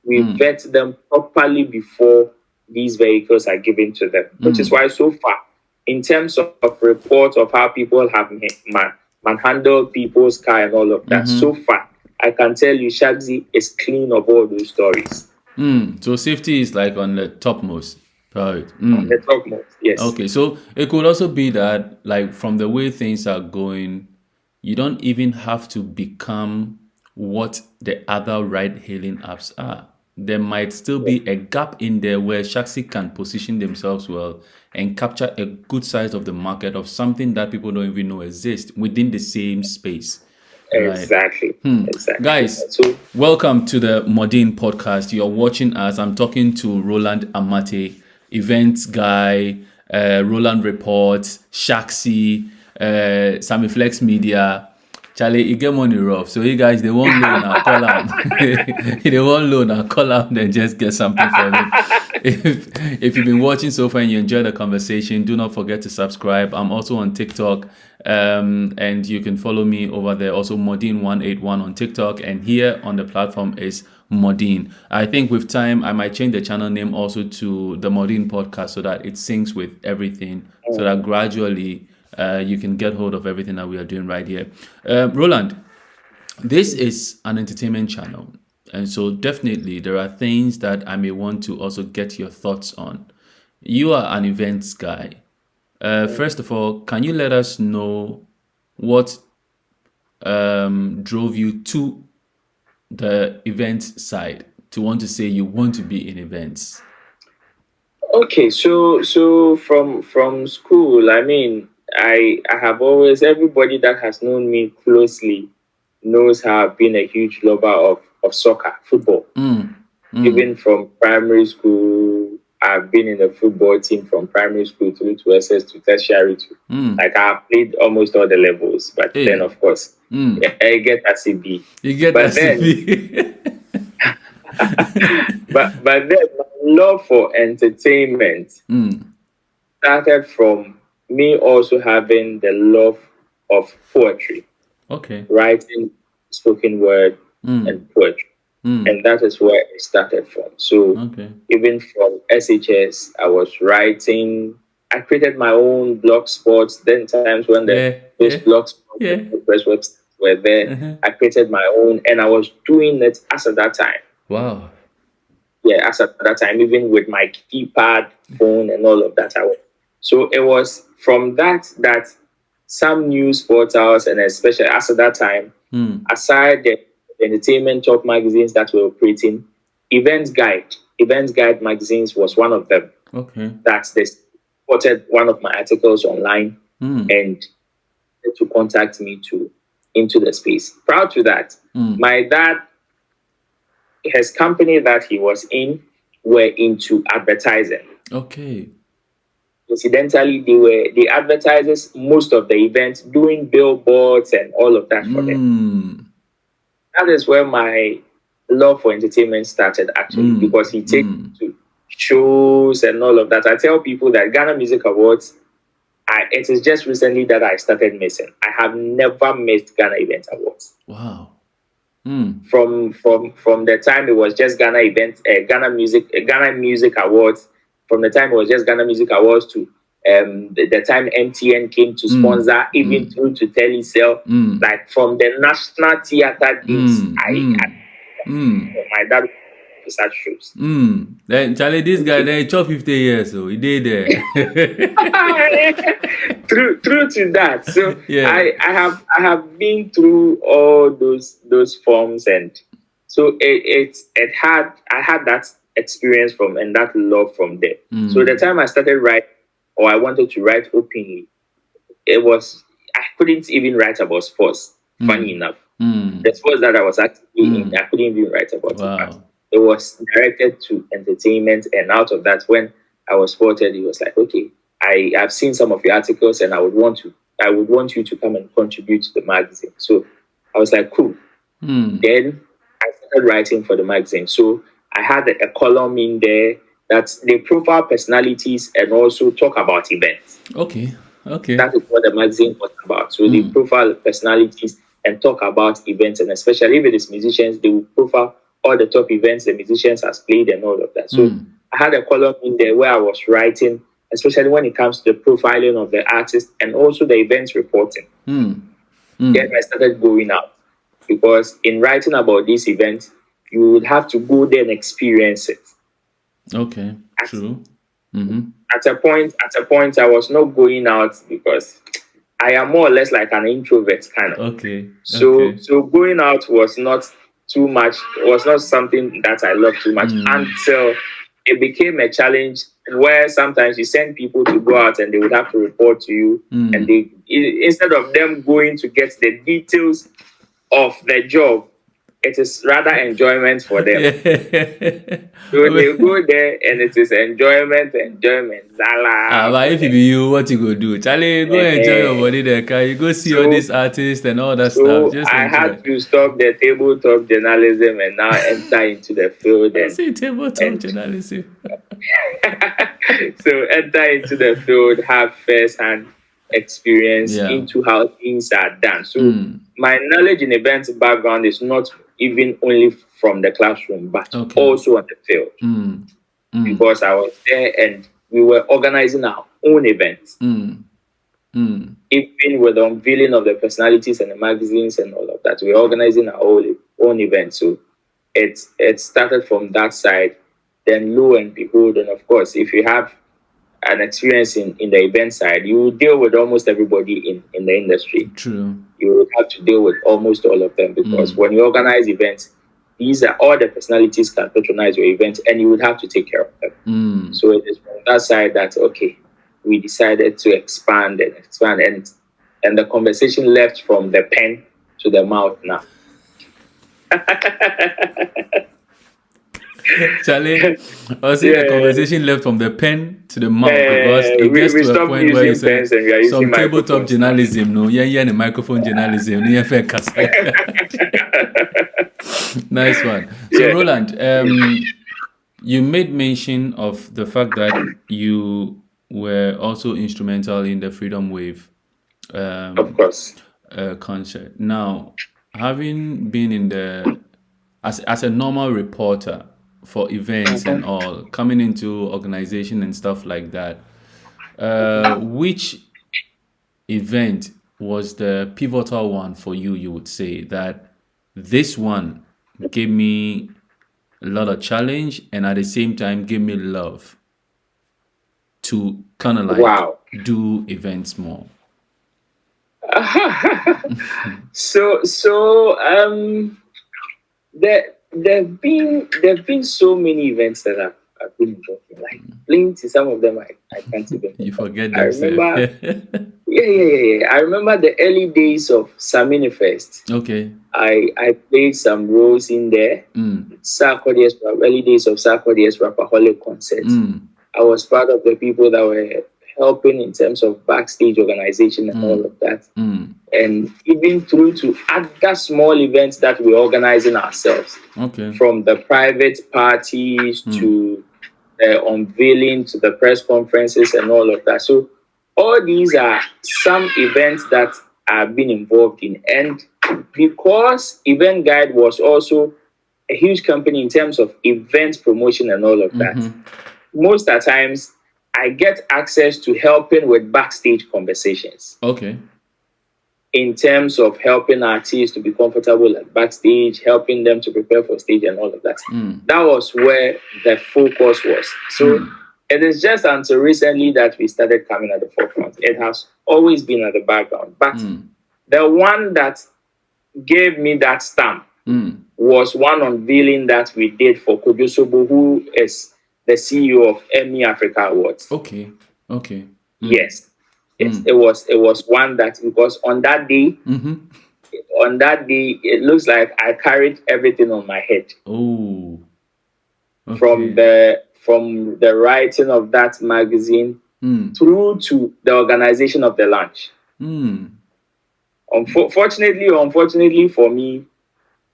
We vet them properly before these vehicles are given to them. Which is why so far, in terms of reports of how people have manhandled people's car and all of that, so far, I can tell you Shaxi is clean of all those stories. So safety is like on the topmost priority. On the topmost, yes. Okay, so it could also be that, like, from the way things are going, you don't even have to become what the other ride-hailing apps are. There might still be a gap in there where Shaxi can position themselves well and capture a good size of the market of something that people don't even know exists within the same space. Exactly. Exactly. Guys, welcome to the Mordin podcast. You're watching us. I'm talking to Roland Amartey, events guy, Roland Reports, Shaxi, Samiflex Media. Charlie, you get money rough. So you guys, they won't loan, I'll call out. They won't loan, I'll call out and just get something from it. If you've been watching so far and you enjoy the conversation, do not forget to subscribe. I'm also on TikTok, and you can follow me over there. Also, Mordin181 on TikTok, and here on the platform is Mordin. I think with time, I might change the channel name also to the Mordin podcast so that it syncs with everything, so that gradually you can get hold of everything that we are doing right here. Roland, this is an entertainment channel, and so definitely there are things that I may want to also get your thoughts on. You are an events guy. First of all, can you let us know what drove you to the events side to want to say you want to be in events? Okay, so from school, I mean, I have always, everybody that has known me closely knows how I've been a huge lover of soccer, football. Even from primary school, I've been in the football team from primary school through to SS to tertiary too. Like I've played almost all the levels, but then of course, I get a CB. You get a CB. but then my love for entertainment started from me also having the love of poetry. Okay. Writing spoken word and poetry. And that is where it started from. So even from SHS, I was writing. I created my own blog spots. Then times when those blog spots websites were there, I created my own, and I was doing it as at that time. Wow. Yeah, as at that time, even with my keypad phone and all of that. So it was from that some news portals, and especially as at that time, aside the entertainment top magazines that were operating, Events Guide magazines was one of them. Okay. That they spotted one of my articles online and to contact me into the space. Prior to that, my dad, his company that he was in were into advertising. Okay. Incidentally, they were the advertisers most of the events, doing billboards and all of that for them. That is where my love for entertainment started, actually, because he takes to shows and all of that. I tell people that Ghana Music Awards, it is just recently that I started missing. I have never missed Ghana Event Awards. Wow. From the time it was just Ghana Music Awards. From the time it was just Ghana Music Awards to the time MTN came to sponsor, even through to Telecel, like from the National Theatre days, my dad such shows. Then Charlie, this guy they chop 50 years, so he did there. True to that. So yeah. I have been through all those forms, and so I had that experience from and that love from there. So the time I started writing, or I wanted to write openly, I couldn't even write about sports. Funny enough, the sports that I was actually in, I couldn't even write about it. It was directed to entertainment, and out of that, when I was spotted, it was like, okay, I've seen some of your articles, and I would want you to come and contribute to the magazine. So I was like, cool. Then I started writing for the magazine. So I had a column in there that they profile personalities and also talk about events. Okay. That is what the magazine was about. So they profile personalities and talk about events, and especially if it is musicians, they will profile all the top events the musicians has played and all of that. So I had a column in there where I was writing, especially when it comes to the profiling of the artist and also the events reporting. Then I started going out, because in writing about these events, you would have to go there and experience it. Okay, true. At a point, I was not going out because I am more or less like an introvert kind of. Okay. So going out was not too much. It was not something that I loved too much until it became a challenge where sometimes you send people to go out and they would have to report to you, and they, instead of them going to get the details of the job, it is rather enjoyment for them. So they go there and it is enjoyment. Zala. But if it be you, what you go do? Charlie, go enjoy your body there, can you go see all these artists and all that stuff? Just I enjoy. had to stop the tabletop journalism and now enter into the field. I see tabletop journalism. So enter into the field, have first-hand experience into how things are done. So my knowledge in events background is not even only from the classroom, but also on the field. Because I was there and we were organizing our own events. Even with the unveiling of the personalities and the magazines and all of that, we were organizing our own events. So it started from that side. Then lo and behold, and of course, if you have an experience in the event side, you will deal with almost everybody in the industry. True. You will have to deal with almost all of them, because when you organize events, these are all the personalities can patronize your event, and you would have to take care of them. So it is from that side that, okay, we decided to expand, and the conversation left from the pen to the mouth now. Charlie, I was saying the conversation left from the pen to the mouth, because it gets to a point where you say some tabletop journalism, the microphone journalism, Nice one. So Roland, you made mention of the fact that you were also instrumental in the Freedom Wave of course concert. Now, having been in as a normal reporter for events and all, coming into organization and stuff like that, which event was the pivotal one for you, you would say, that this one gave me a lot of challenge and at the same time gave me love to kind of like do events more? There've been so many events that I've been involved in. Like plenty, some of them I can't even. You forget I them, sir. remember. Yeah. I remember the early days of Samini Fest. Okay. I played some roles in there. Early days of Sarkodie's Rapaholic concerts. I was part of the people that were helping in terms of backstage organization and all of that. And even through to other small events that we're organizing ourselves. Okay. From the private parties to the unveiling to the press conferences and all of that. So all these are some events that I've been involved in. And because Event Guide was also a huge company in terms of event promotion and all of that, most of the times I get access to helping with backstage conversations. Okay. In terms of helping artists to be comfortable at backstage, helping them to prepare for stage and all of that. That was where the focus was. So it is just until recently that we started coming at the forefront. It has always been at the background. But the one that gave me that stamp was one unveiling that we did for Kojosobo, who is the CEO of Emmy Africa Awards. Okay. Yes, it was one that, because on that day, it looks like I carried everything on my head. Oh, okay. From the writing of that magazine through to the organization of the launch. Unfortunately or unfortunately for me,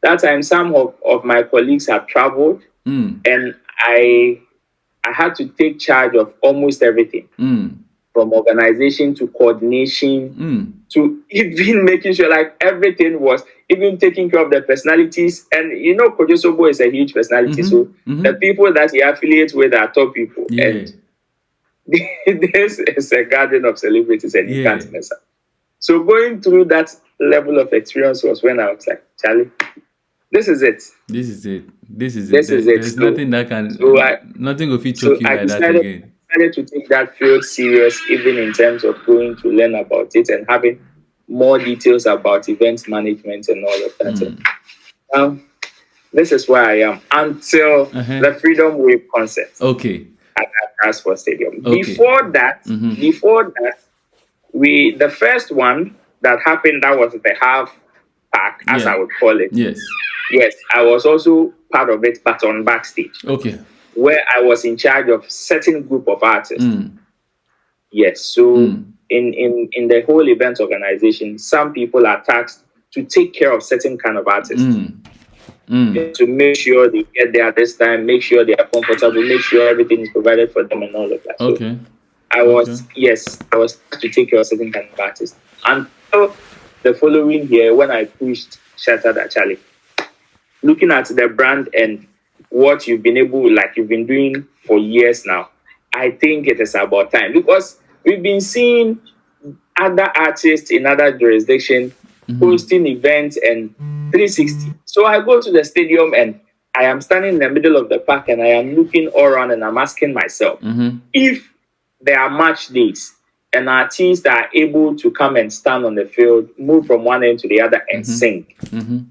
that time some of my colleagues had traveled, and I had to take charge of almost everything. From organization to coordination to even making sure like everything was, even taking care of the personalities. And Kojosobo is a huge personality, so the people that he affiliates with are top people. And this is a garden of celebrities and you can't mess up. So going through that level of experience was when I was like, Charlie, this is it. There's nothing that can, nothing will choke you like that again. I decided to take that field serious, even in terms of going to learn about it and having more details about event management and all of that. This is where I am until the Freedom Wave concert. Okay. At Diaspora Stadium. Okay. Before that, the first one that happened, that was the half pack, as I would call it. Yes, I was also part of it, but on backstage. Okay. Where I was in charge of certain group of artists. Yes, so in the whole event organization, some people are tasked to take care of certain kind of artists. To make sure they get there at this time, make sure they are comfortable, make sure everything is provided for them and all of that. Okay. So I was tasked to take care of certain kind of artists. Until the following year, when I pushed Shatta Charlie, looking at the brand and what you've been doing for years now, I think it is about time, because we've been seeing other artists in other jurisdictions hosting events and 360. So I go to the stadium and I am standing in the middle of the park and I am looking all around and I'm asking myself, if there are match days and artists are able to come and stand on the field, move from one end to the other and sing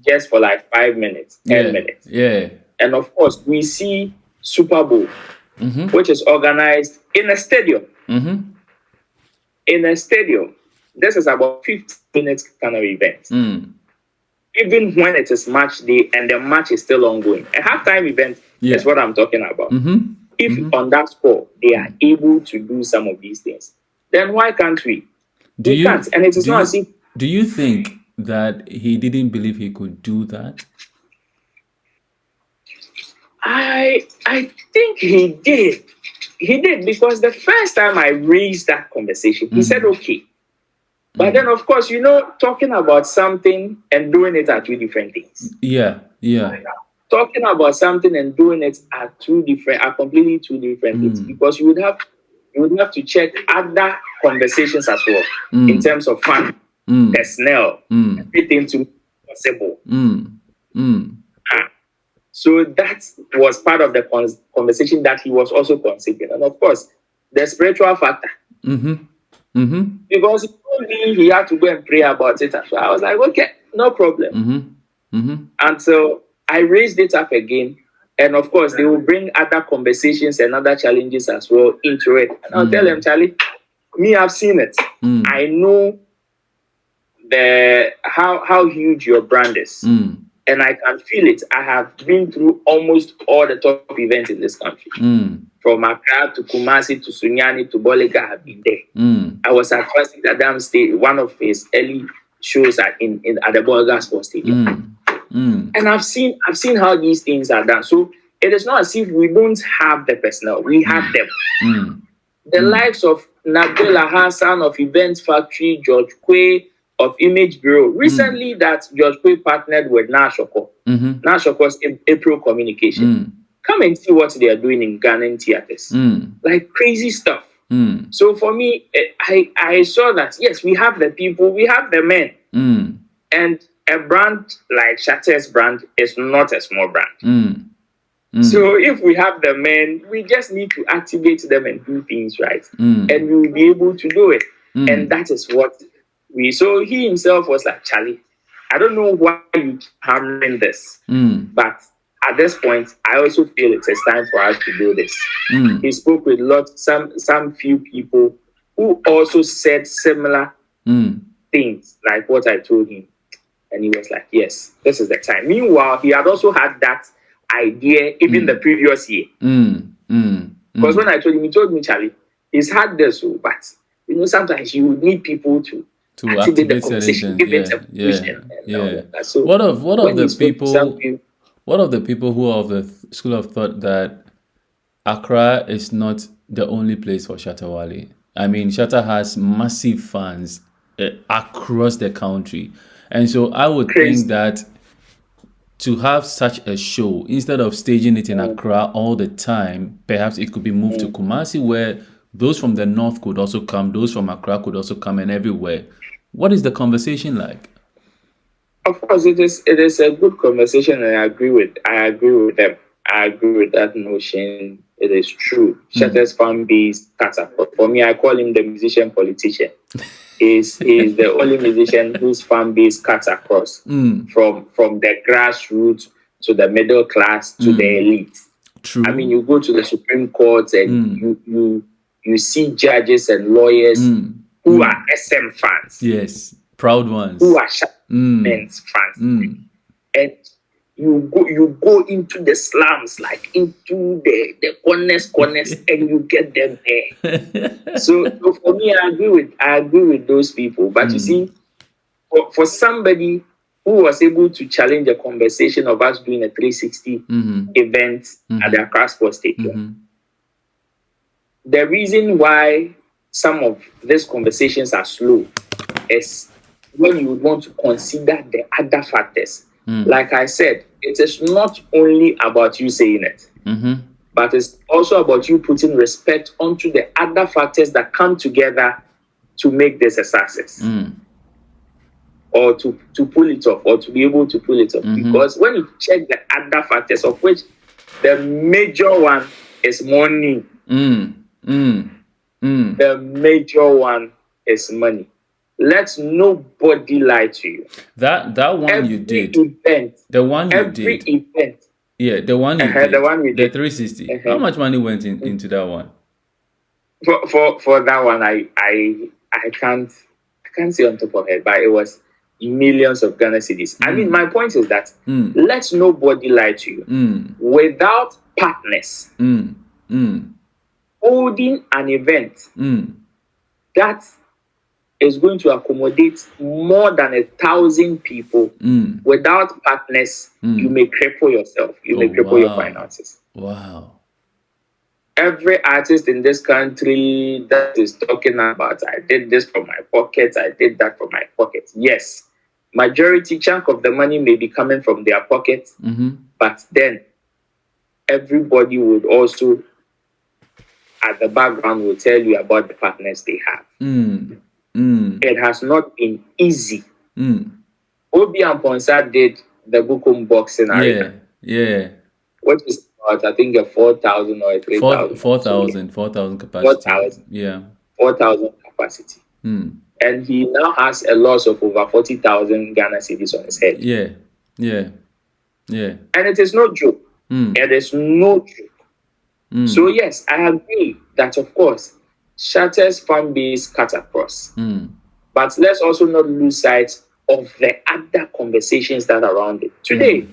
just for like 5 minutes, 10 minutes. Yeah. And of course, we see Super Bowl, which is organized in a stadium. In a stadium, this is about 15 minutes kind of event. Even when it is match day and the match is still ongoing. A halftime event is what I'm talking about. If on that score, they are able to do some of these things, then why can't we? We can't. And it is not as if... Do you think that he didn't believe he could do that? I think he did. He did, because the first time I raised that conversation, he said, okay. But then, of course, talking about something and doing it are two different things. Yeah. Talking about something and doing it are completely two different things, because you would have to check other conversations as well in terms of fun, personnel, everything to be possible. So that was part of the conversation that he was also considering. And of course, the spiritual factor. Because he had to go and pray about it. So I was like, okay, no problem. Until I raised it up again. And of course, they will bring other conversations and other challenges as well into it. And I'll tell them, Charlie, me, I've seen it. I know how huge your brand is. And I can feel it. I have been through almost all the top events in this country. From Accra to Kumasi to Sunyani to Bolega, I have been there. I was at First Adam State, one of his early shows at the Bolega Sports Stadium. And I've seen how these things are done. So it is not as if we don't have the personnel. We have them. The likes of Nabila Hassan of Events Factory, George Quay of Image Bureau. Recently, that George Quay partnered with Nashoko. Nashoko's April Communication. Come and see what they are doing in Ghanaian theaters. Like crazy stuff. So for me, I saw that, yes, we have the people, we have the men. And a brand like Shatta's brand is not a small brand. So if we have the men, we just need to activate them and do things right. And we will be able to do it. And that is what so he himself was like, Charlie, I don't know why you keep hammering this. But at this point, I also feel it is time for us to do this. He spoke with some few people who also said similar things like what I told him. And he was like, yes, this is the time. Meanwhile, he had also had that idea even the previous year. Because when I told him, he told me, Charlie, he's had this, but sometimes you would need people to activate the conversation, give it a push. So what of the people who are of the school of thought that Accra is not the only place for Shatta Wale? I mean, Shatta has massive fans across the country. And so I would think that to have such a show, instead of staging it in Accra all the time, perhaps it could be moved to Kumasi, where those from the north could also come, those from Accra could also come, and everywhere. What is the conversation like? Of course, it is a good conversation, and I agree with them. I agree with that notion. It is true. Shatta's fan base cuts across. For me, I call him the musician politician. He's the only musician whose fan base cuts across from the grassroots to the middle class to the elite. True. I mean, you go to the Supreme Court and you see judges and lawyers who are SM fans. Yes, proud ones. Who are Shatta fans. And you go into the slums, like into the corners, and you get them there. So for me, I agree with those people. But you see, for somebody who was able to challenge the conversation of us doing a 360 event at the Accra Sports Stadium, the reason why some of these conversations are slow is when you would want to consider the other factors. Like I said, it is not only about you saying it, but it's also about you putting respect onto the other factors that come together to make this a success. Or to pull it off, or to be able to pull it off. Because when you check the other factors, of which the major one is money. The major one is money. Let nobody lie to you. That one every you did. Event, the one you every did. Event. Yeah, the one you did. The one we did. The 360. How much money went into that one? For that one, I can't say on top of it, but it was millions of Ghana cedis. I mean, my point is that let nobody lie to you. Without partners, holding an event that is going to accommodate more than 1,000 people, without partners, you may cripple yourself. You may cripple your finances. Wow. Every artist in this country that is talking about, I did this from my pocket, I did that from my pocket. Yes, majority chunk of the money may be coming from their pocket, but then everybody would also, at the background, will tell you about the partners they have. It has not been easy. Obi and Ponsa did the Bukum boxing arena. Yeah. What is about, I think, a 4,000 or a 3,000. 4,000 capacity. 4,000. Yeah. 4,000 capacity. And he now has a loss of over 40,000 Ghana cedis on his head. Yeah. And it is no joke. It is no joke. So yes, I agree that of course Shatta's fan base cut across. But let's also not lose sight of the other conversations that are around it. Today,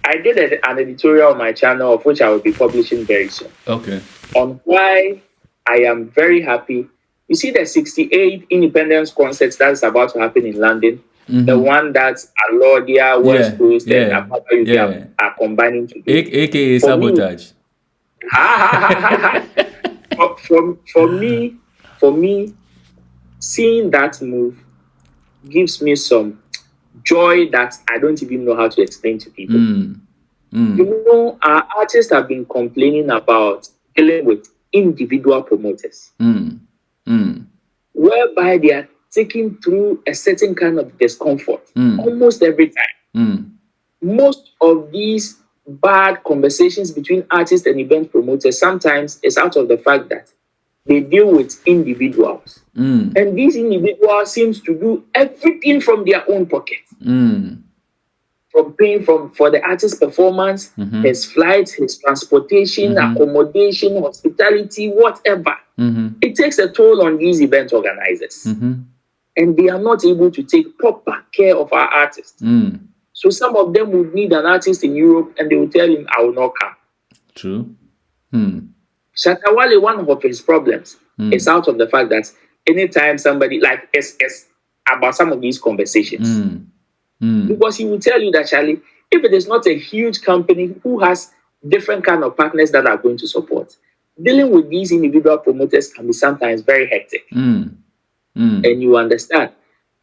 I did an editorial on my channel, of which I will be publishing very soon. Okay. On why I am very happy. You see the 68 Independence concerts that is about to happen in London. The one that Alodia, West Coast, and Apapa UK are combining together. AKA sabotage. For me, seeing that move gives me some joy that I don't even know how to explain to people. You know, our artists have been complaining about dealing with individual promoters, whereby they are taking through a certain kind of discomfort almost every time. Most of these bad conversations between artists and event promoters sometimes is out of the fact that they deal with individuals. And these individuals seems to do everything from their own pocket. From paying for the artist's performance, his flights, his transportation, accommodation, hospitality, whatever. It takes a toll on these event organizers. And they are not able to take proper care of our artists. So some of them would need an artist in Europe and they will tell him, I will not come. True. Shatta Wale, one of his problems is out of the fact that anytime somebody, like, it's about some of these conversations. Because he will tell you that, Charlie, if it is not a huge company who has different kind of partners that are going to support, dealing with these individual promoters can be sometimes very hectic. And you understand.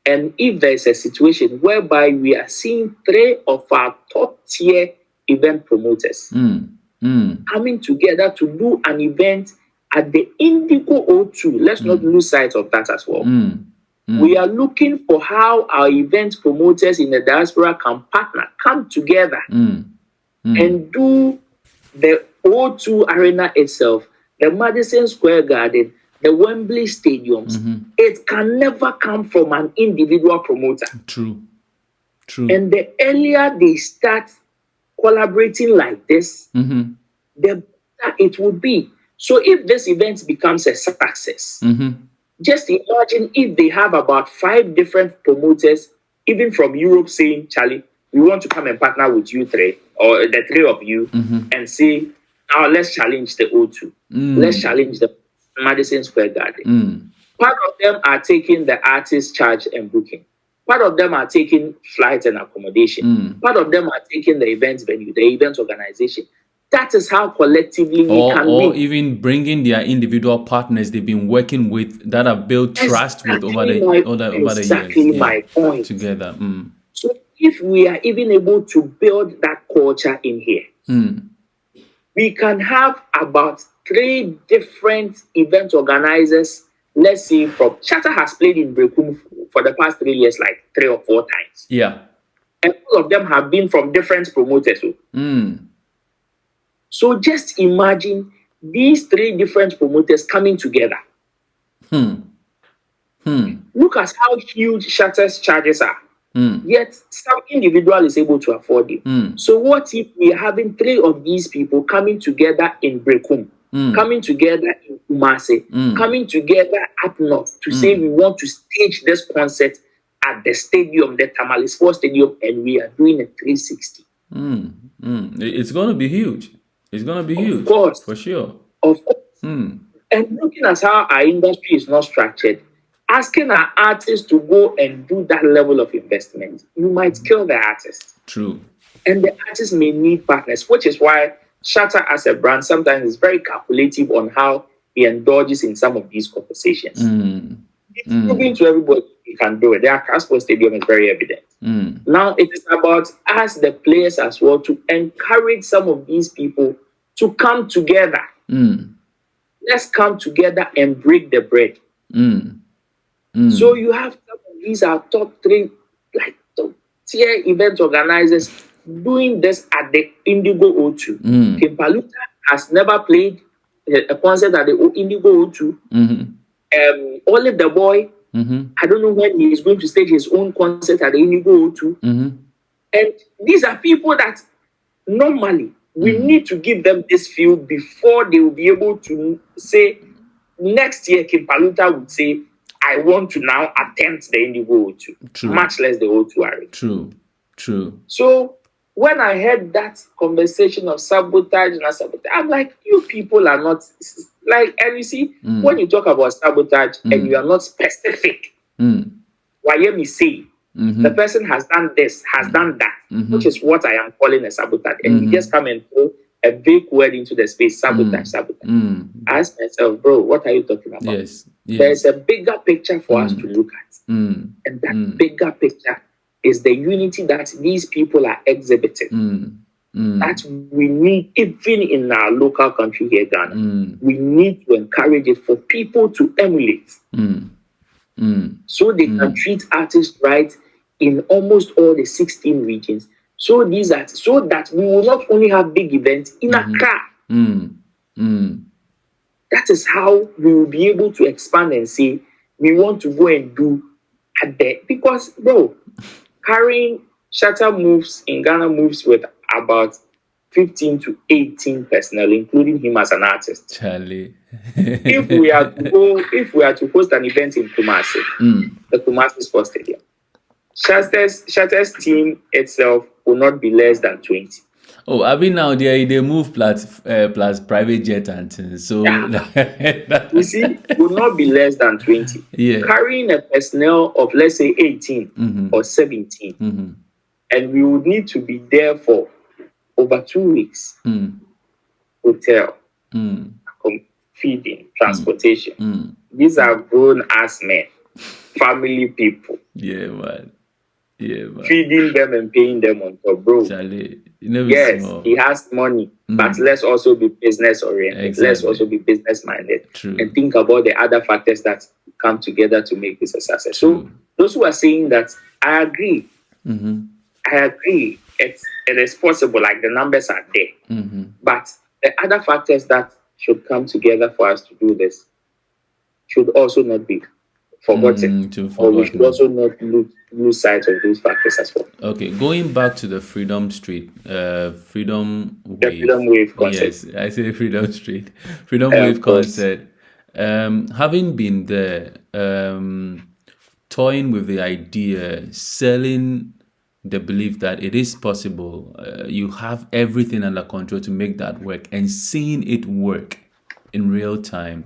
And if there is a situation whereby we are seeing 3 of our top tier event promoters coming together to do an event at the Indigo O2, let's not lose sight of that as well. We are looking for how our event promoters in the diaspora can partner, come together and do the O2 arena itself, the Madison Square Garden, the Wembley stadiums. It can never come from an individual promoter. True. And the earlier they start collaborating like this, the better it would be. So if this event becomes a success, just imagine if they have about 5 different promoters, even from Europe, saying, Charlie, we want to come and partner with you 3, or the 3 of you, and say, now let's challenge the O2. Let's challenge the Madison Square Garden. Part of them are taking the artist charge and booking. Part of them are taking flight and accommodation. Part of them are taking the event venue, the event organization. That is how collectively we can or be. even bringing their individual partners they've been working with, that have built trust with over the years. Exactly my point. Together. So if we are even able to build that culture in here, we can have about 3 different event organizers. Let's say from Shatta has played in Brekum for the past 3 years, like 3 or 4 times. And all of them have been from different promoters. So just imagine these 3 different promoters coming together. Look at how huge Shatta's charges are. Yet some individual is able to afford it. So what if we are having 3 of these people coming together in Brekum, coming together in Kumasi, coming together up north to say we want to stage this concert at the stadium, the Tamale Sports Stadium, and we are doing a 360. It's going to be huge. It's going to be huge. Of course. For sure. Of course. And looking at how our industry is not structured, asking our artists to go and do that level of investment, you might kill the artist. True. And the artist may need partners, which is why Shatta as a brand sometimes is very calculative on how he indulges in some of these conversations. It's proving to everybody he can do it. The Accra Sports Stadium is very evident. Now it is about us, the players as well, to encourage some of these people to come together. Let's come together and break the bread. So you have some of these are top 3, like top tier event organizers doing this at the Indigo O2. Kimpaluta has never played a concert at the Indigo O2. Olive the Boy, I don't know when he is going to stage his own concert at the Indigo O2. And these are people that normally We need to give them this field before they will be able to say, next year, Kim Paluta would say, I want to now attempt the Indigo O2, much less the O2 True. So when I heard that conversation of sabotage, I'm like, you people are not like, and you see, when you talk about sabotage and you are not specific, why hear me say the person has done this, has done that, which is what I am calling a sabotage, and you just come and throw a big word into the space, sabotage. I ask myself, bro, what are you talking about? Yes. There's a bigger picture for us to look at, and that bigger picture is the unity that these people are exhibiting. That we need, even in our local country here, Ghana, we need to encourage it for people to emulate. So they can treat artists right in almost all the 16 regions. So that we will not only have big events in Accra. That is how we will be able to expand and say we want to go and do at that. Because, bro, carrying Shatta moves in Ghana moves with about 15 to 18 personnel, including him as an artist. Charlie. if we are to host an event in Kumasi, the Kumasi Sports Stadium, Shatta's team itself will not be less than 20. Oh, I mean now they move plus private jet and things. So you see, will not be less than 20. Yeah. Carrying a personnel of let's say 18 or 17, and we would need to be there for over 2 weeks. Hotel, feeding, transportation. These are grown ass men, family people. Yeah, man. Feeding them and paying them on top, bro. Charlie, yes, he has money, but let's also be business oriented. Exactly. Let's also be business minded and think about the other factors that come together to make this a success. So those who are saying that, I agree. I agree. It is possible, like the numbers are there. But the other factors that should come together for us to do this should also not be forgotten. Or we should also not lose sight of those factors as well. Okay, going back to the Freedom Street, Freedom Wave. The Freedom Wave concert. Yes, I say Freedom Street. Freedom Wave concert. Having been there, toying with the idea, selling the belief that it is possible, you have everything under control to make that work, and seeing it work in real time.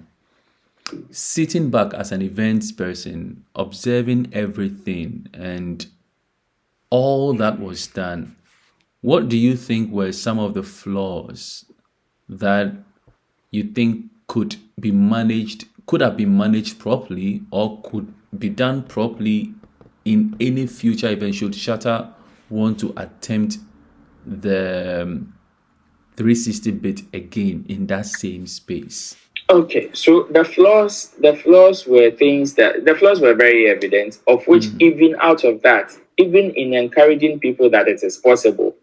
Sitting back as an events person, observing everything and all that was done, what do you think were some of the flaws that you think could have been managed properly, or could be done properly in any future event should Shatta want to attempt the 360 bit again in that same space? Okay, so the flaws were very evident, of which even out of that, even in encouraging people that it is possible,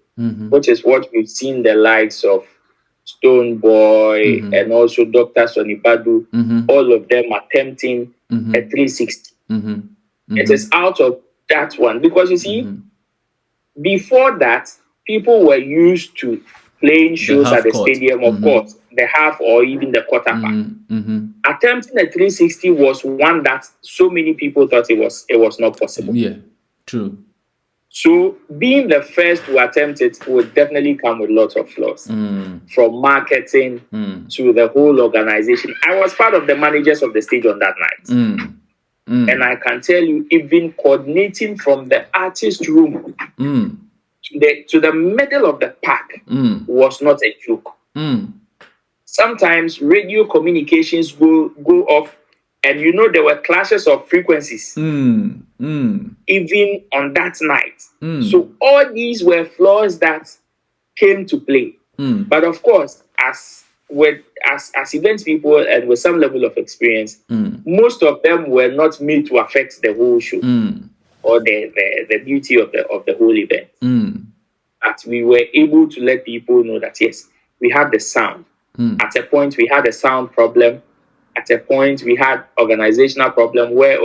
which is what we've seen the likes of Stone Boy and also Dr. Sonny Badu, all of them attempting a 360. It is out of that one, because you see, before that, people were used to playing shows at the stadium, of course, the half or even the quarter part. Attempting a 360 was one that so many people thought it was not possible. Yeah, true. So being the first to attempt it would definitely come with lots of flaws, from marketing to the whole organization. I was part of the managers of the stage on that night. And I can tell you, even coordinating from the artist room to the middle of the park was not a joke. Sometimes radio communications go off, and there were clashes of frequencies even on that night. So all these were flaws that came to play. But of course, as event people and with some level of experience, most of them were not made to affect the whole show or the beauty of the whole event. But we were able to let people know that yes, we have the sound. At a point, we had a sound problem. At a point, we had organizational problem where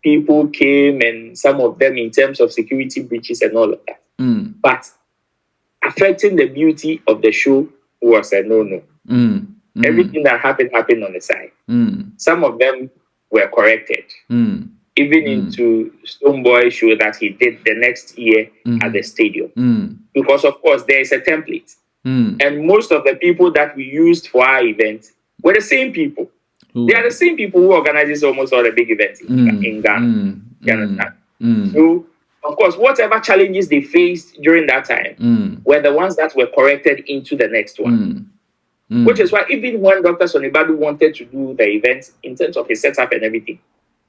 people came, and some of them in terms of security breaches and all of that. But affecting the beauty of the show was a no-no. Everything that happened on the side. Some of them were corrected. Even into Stonebwoy show that he did the next year at the stadium. Because, of course, there is a template. And most of the people that we used for our event were the same people. They are the same people who organizes almost all the big events in Ghana. You understand? So, of course, whatever challenges they faced during that time were the ones that were corrected into the next one. Which is why even when Dr. Sonibadu wanted to do the event in terms of his setup and everything,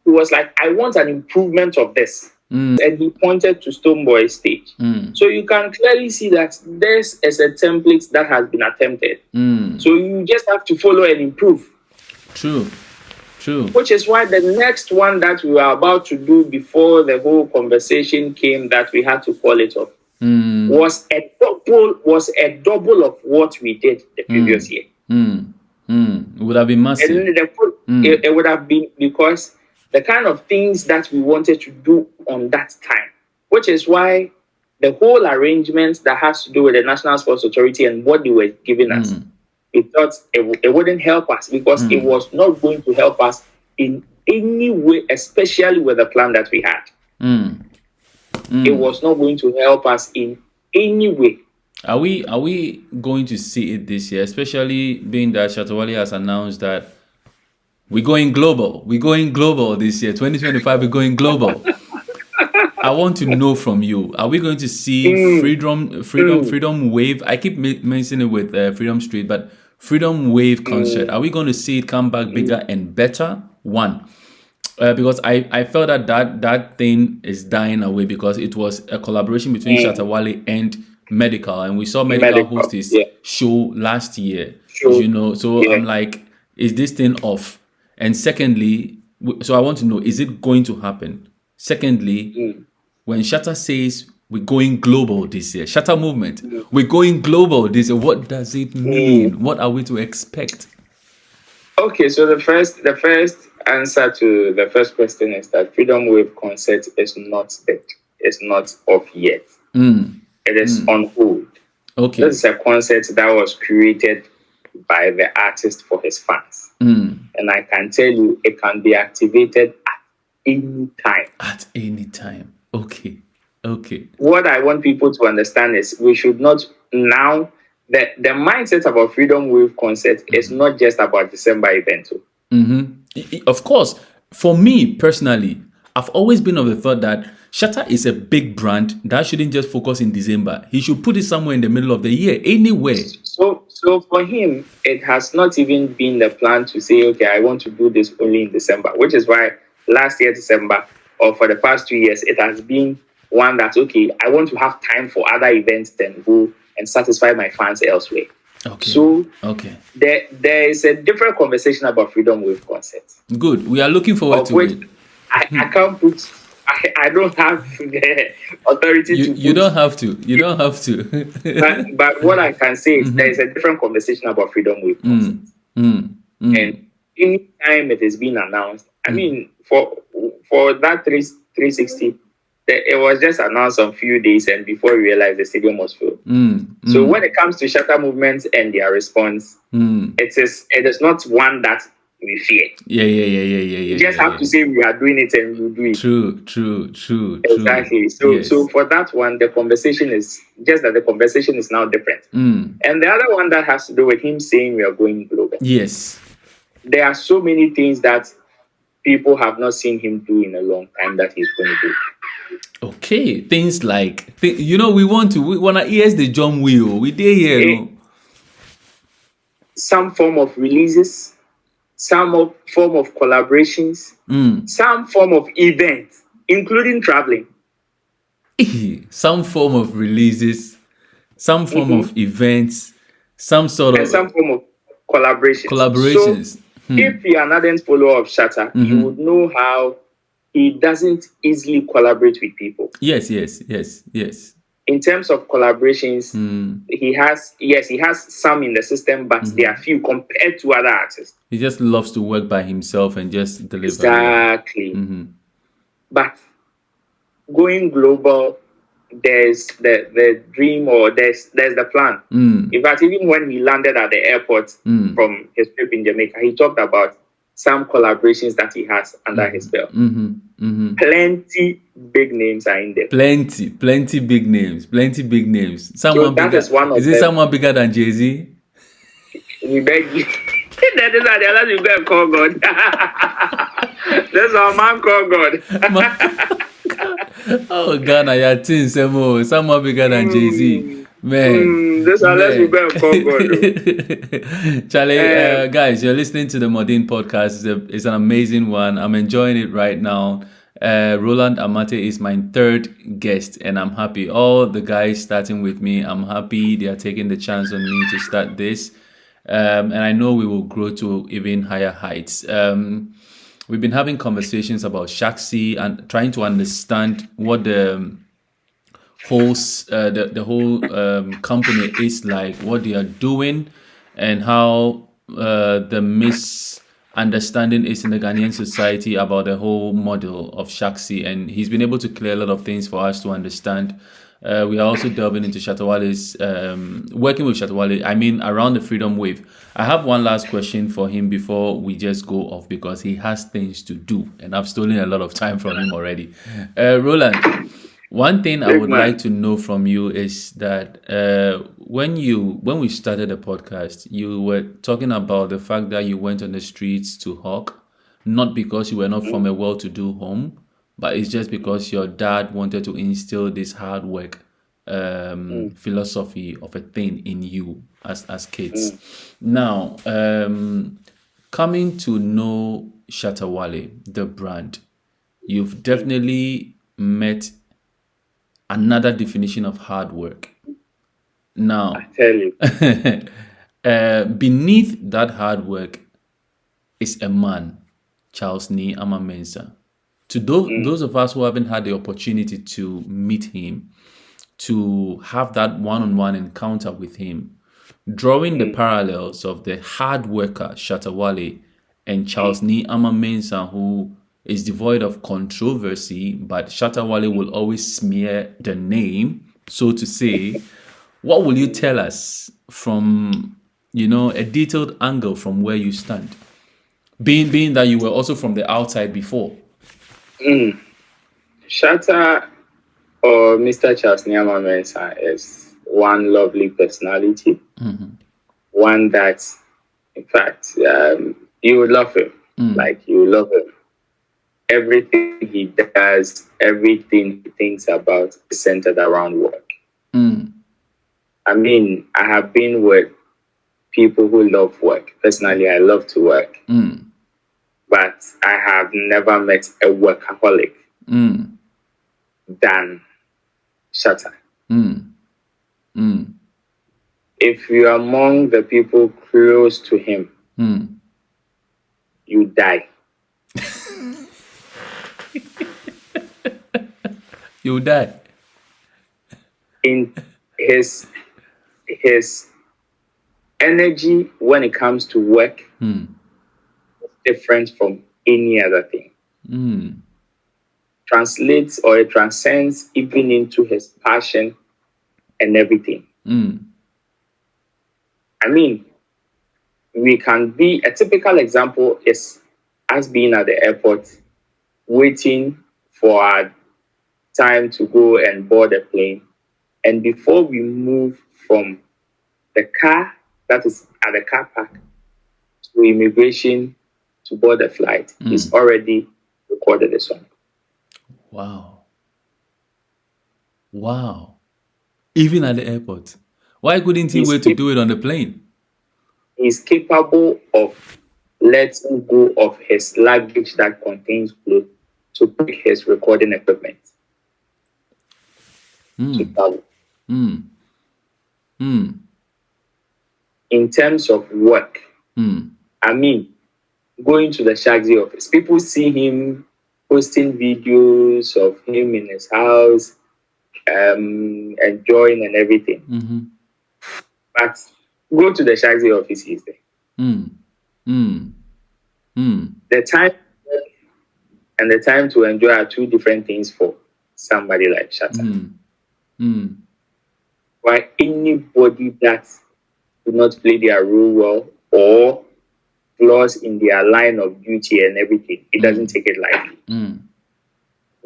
he was like, I want an improvement of this. And he pointed to Stonebwoy stage. So you can clearly see that this is a template that has been attempted. So you just have to follow and improve. True. Which is why the next one that we were about to do before the whole conversation came that we had to call it off was a double of what we did the previous year. It would have been massive. And it would have been because the kind of things that we wanted to do on that time, which is why the whole arrangement that has to do with the National Sports Authority and what they were giving us, we thought it wouldn't help us because it was not going to help us in any way, especially with the plan that we had. It was not going to help us in any way. Are we going to see it this year, especially being that Shatta Wale has announced that we're going global? We're going global this year. 2025, we're going global. I want to know from you, are we going to see Freedom Wave? I keep mentioning it with Freedom Street, but Freedom Wave concert. Are we going to see it come back bigger and better? One. Because I felt that thing is dying away because it was a collaboration between Shatta Wale and Medical, and we saw Medical host his show last year. So I'm like, is this thing off? And secondly, so I want to know, is it going to happen? Secondly, when Shatta says we're going global this year, Shatta movement, we're going global this year, what does it mean? What are we to expect? Okay, so the first answer to the first question is that Freedom Wave concert is not dead. It's not off yet. It is on hold. Okay. This is a concert that was created by the artist for his fans. And I can tell you, it can be activated at any time. At any time. Okay. What I want people to understand is we should not now, the mindset about Freedom Wave concert is not just about December event. Of course, for me personally, I've always been of the thought that Shatta is a big brand that shouldn't just focus in December. He should put it somewhere in the middle of the year, anywhere. So for him, it has not even been the plan to say, okay, I want to do this only in December, which is why last year, December, or for the past 2 years, it has been one that, okay, I want to have time for other events than go and satisfy my fans elsewhere. Okay. So there is a different conversation about Freedom Wave concerts. Good. We are looking forward to it. I can't put... I don't have the authority to... You don't have to. You don't have to. but what I can say is there is a different conversation about Freedom Wave concerts. And any time it has been announced, I mean, for that 360, it was just announced on a few days and before we realized the stadium was full. So when it comes to Shatta movement and their response, it is not one that we fear. You just have to say we are doing it and we'll do it. True. Exactly. So for that one, the conversation is just that the conversation is now different. And the other one that has to do with him saying we are going global. Yes. There are so many things that people have not seen him do in a long time that he's going to do. Okay, things like we want to ease the John wheel. We did here. Some form of releases, some form of collaborations, some form of events, including traveling. Some form of releases, some form of events, some form of collaborations. So, if you are an ardent follower of Shatta, you would know how he doesn't easily collaborate with people. Yes. In terms of collaborations, he has some in the system, but they are few compared to other artists. He just loves to work by himself and just deliver. Exactly. But going global there's the dream, or there's the plan. In fact, even when he landed at the airport from his trip in Jamaica, he talked about some collaborations that he has under his belt. Plenty big names are in there. Plenty big names. Someone So that bigger. is one of Is it them. someone bigger than Jay-Z? We beg you. That is how the others you go and call God. That's our man called God. Oh, Ghana, your team, someone bigger than Jay-Z. Man. That's how you go and call God. Charlie, guys, you're listening to the Mordin podcast. It's an amazing one. I'm enjoying it right now. Roland Amartey is my third guest, and I'm happy. All the guys starting with me, I'm happy they are taking the chance on me to start this. And I know we will grow to even higher heights. We've been having conversations about Shaxi and trying to understand what the whole company is like, what they are doing, and how the misunderstanding is in the Ghanaian society about the whole model of Shaxi. And he's been able to clear a lot of things for us to understand. We are also delving into Shatta Wale's, working with Shatta Wale, around the Freedom Wave. I have one last question for him before we just go off, because he has things to do, and I've stolen a lot of time from him already. Roland, one thing I would like to know from you is that when we started the podcast, you were talking about the fact that you went on the streets to hawk, not because you were not from a well-to-do home, but it's just because your dad wanted to instill this hard work philosophy of a thing in you as kids. Now, coming to know Shatta Wale, the brand, you've definitely met another definition of hard work. Now, I tell you, beneath that hard work is a man, Charles Ni Amamensa. To those of us who haven't had the opportunity to meet him, to have that one-on-one encounter with him, drawing the parallels of the hard worker Shatta Wale and Charles Ni Amamensa, who is devoid of controversy, but Shatta Wale will always smear the name, so to say. What will you tell us from, a detailed angle from where you stand? Being that you were also from the outside before. Shatta, or Mr. Charles Nyama Mensah, is one lovely personality. One that, in fact, you would love him. Like, you would love him. Everything he does, everything he thinks about is centered around work. I have been with people who love work. Personally, I love to work. But I have never met a workaholic than Shatta. If you are among the people close to him, you die. You die. In his energy when it comes to work is different from any other thing. Translates, or it transcends even into his passion and everything. We can be, a typical example is us being at the airport, waiting for our time to go and board a plane. And before we move from the car that is at the car park to immigration to board the flight, he's already recorded a song. Wow. Even at the airport. Why couldn't he wait to do it on the plane? He's capable of letting go of his luggage that contains clothes to pick his recording equipment to travel. In terms of work, going to the Shagi office, people see him posting videos of him in his house, enjoying and everything. But go to the Shagi office, he's there. The time and the time to enjoy are two different things for somebody like Shatta. Why anybody that do not play their role well or flaws in their line of duty and everything, he doesn't take it lightly.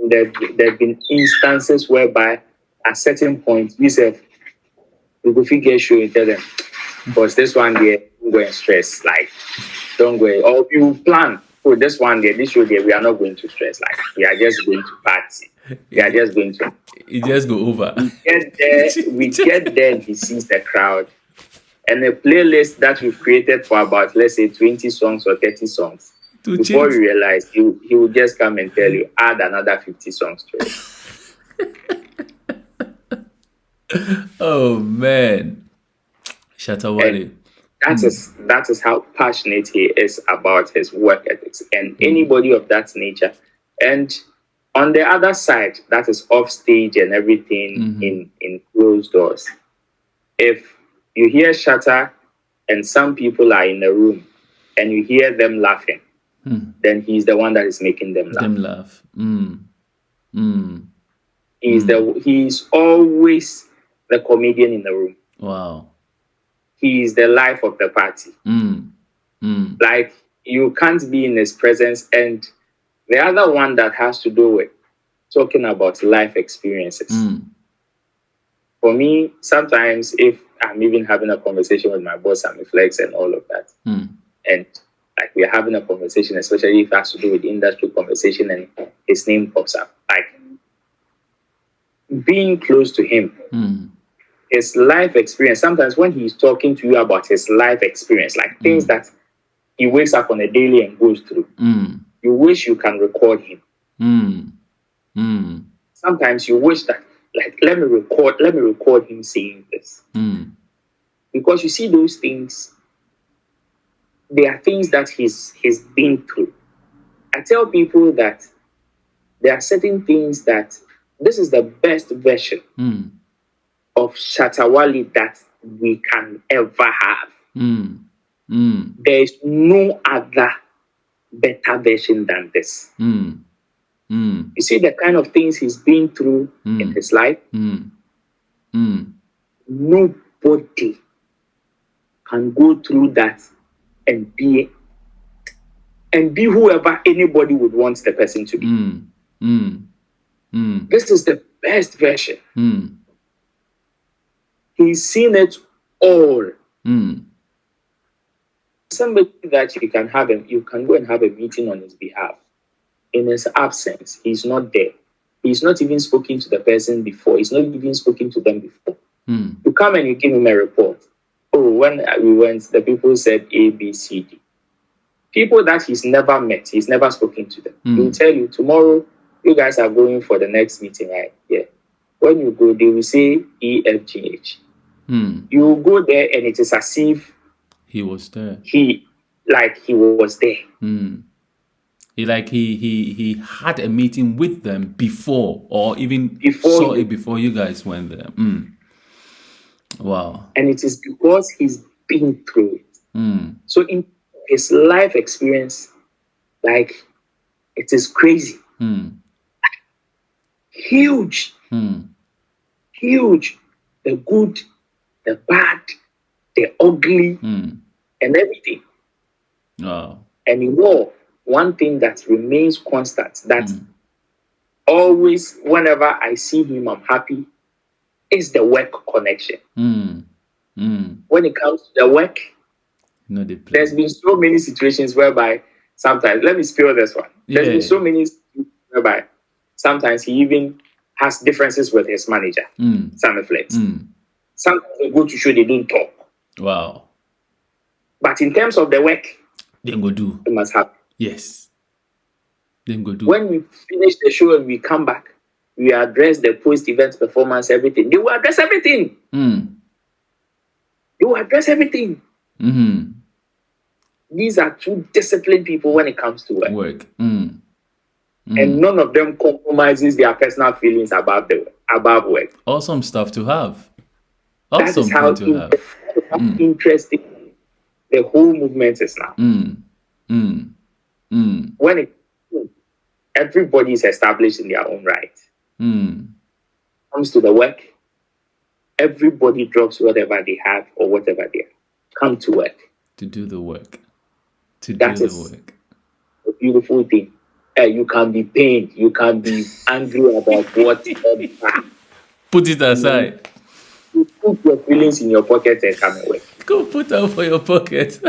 There have been instances whereby at certain point, you go figure show and tell them, because this one there, don't go and stress, like, don't go, or you plan, oh, this one there, this show there, we are not going to stress, like, we are just going to party. We are just going to. It just go over. We get there, he sees the crowd. And a playlist that we've created for about, let's say, 20 songs or 30 songs. Before you realize, he will just come and tell you, add another 50 songs to it. Oh, man. Shatta Wale. That is how passionate he is about his work ethics. And anybody of that nature. And on the other side, that is off stage and everything in closed doors. If you hear Shatta and some people are in the room and you hear them laughing, then he's the one that is making them laugh. He's always the comedian in the room. Wow. He is the life of the party. Like, you can't be in his presence. And the other one that has to do with talking about life experiences. For me, sometimes if I'm even having a conversation with my boss and Flex and all of that, and like we're having a conversation, especially if it has to do with the industry conversation and his name pops up, like being close to him, his life experience, sometimes when he's talking to you about his life experience, like things that he wakes up on a daily and goes through, you wish you can record him. Sometimes you wish that, like, let me record him saying this. Because you see those things, they are things that he's been through. I tell people that there are certain things that this is the best version of Shatta Wale that we can ever have. There is no other better version than this. You see the kind of things he's been through in his life. Nobody can go through that and be whoever anybody would want the person to be. This is the best version. He's seen it all. Somebody that you can go and have a meeting on his behalf. In his absence, he's not there. He's not even spoken to the person before. He's not even spoken to them before. You come and you give him a report. Oh, when we went, the people said A, B, C, D. People that he's never met, he's never spoken to them. He will tell you, tomorrow, you guys are going for the next meeting, right? Yeah. When you go, they will say E, F, G, H. You will go there and it is as if he was there. He was there. He had a meeting with them before, or even saw it before you guys went there. Wow. And it is because he's been through it. So in his life experience, like, it is crazy. Huge. Huge. The good, the bad, the ugly, and everything. Wow. And you know, one thing that remains constant, that always, whenever I see him, I'm happy, is the work connection. When it comes to the work, there's been so many situations whereby sometimes, let me spill this one. There's been so many situations whereby sometimes he even has differences with his manager, Sammy Flex. Sometimes they go to show, they don't talk. Wow. But in terms of the work, they go do. They must have. Yes. Then go do. When we finish the show and we come back, we address the post-event performance, everything. They will address everything. They will address everything. These are two disciplined people when it comes to work. And none of them compromises their personal feelings above work. Awesome stuff to have. That is how interesting the whole movement is now. When everybody is established in their own right. Comes to the work, everybody drops whatever they have or whatever they have. Come to work. To do the work. That is a beautiful thing. You can be pained. You can be angry about whatever. Put it aside. You put your feelings in your pocket and come away. Go put out for your pocket.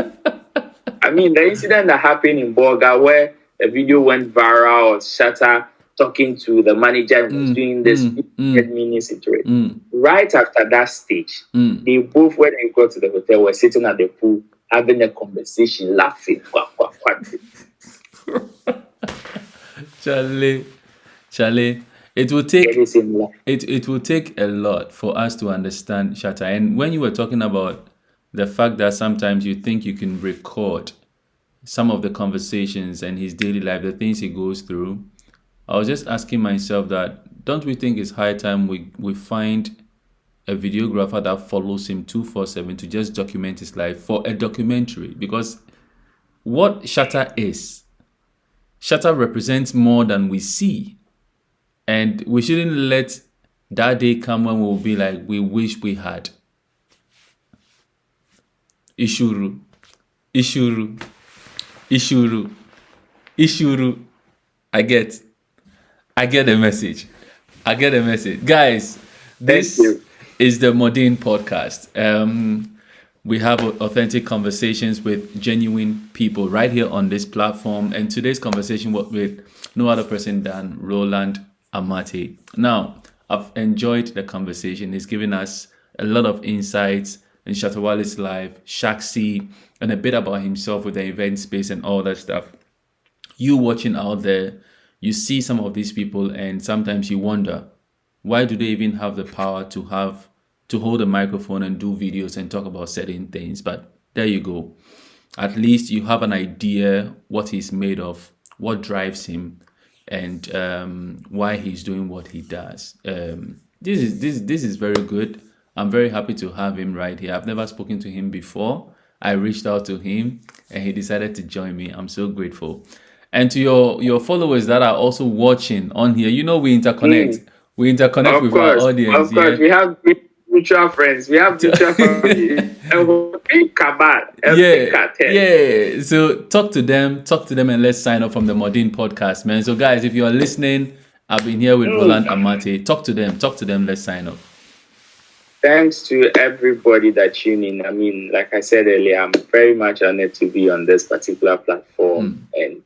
I mean, the incident that happened in Bolga where a video went viral of Shatta talking to the manager and was doing this 10 minutes into it. Right after that stage, they both, when they got to the hotel, were sitting at the pool, having a conversation, laughing. Charlie, it will take a lot for us to understand Shatta. And when you were talking about the fact that sometimes you think you can record some of the conversations and his daily life, the things he goes through, I was just asking myself that, don't we think it's high time we find a videographer that follows him 24/7 to just document his life for a documentary? Because what Shatta represents more than we see. And we shouldn't let that day come when we'll be like, we wish we had. Ishuru. I get the message. Guys, this is the Mordin podcast. We have authentic conversations with genuine people right here on this platform. And today's conversation was with no other person than Roland Amartey. Now, I've enjoyed the conversation. It's given us a lot of insights in Shatta Wale's life, Shaxi, and a bit about himself with the event space and all that stuff. You watching out there, you see some of these people and sometimes you wonder, why do they even have the power to hold a microphone and do videos and talk about certain things? But there you go. At least you have an idea what he's made of, what drives him, and why he's doing what he does. This is very good. I'm very happy to have him right here. I've never spoken to him before. I reached out to him and he decided to join me. I'm so grateful. And to your followers that are also watching on here, you know we interconnect. We interconnect with our audience. Of course, we have mutual friends. We have mutual family. Yeah. So talk to them and let's sign up from the Mordin podcast, man. So guys, if you are listening, I've been here with Roland Amartey. Talk to them, let's sign up. Thanks to everybody that tuned in. I mean, like I said earlier, I'm very much honored to be on this particular platform and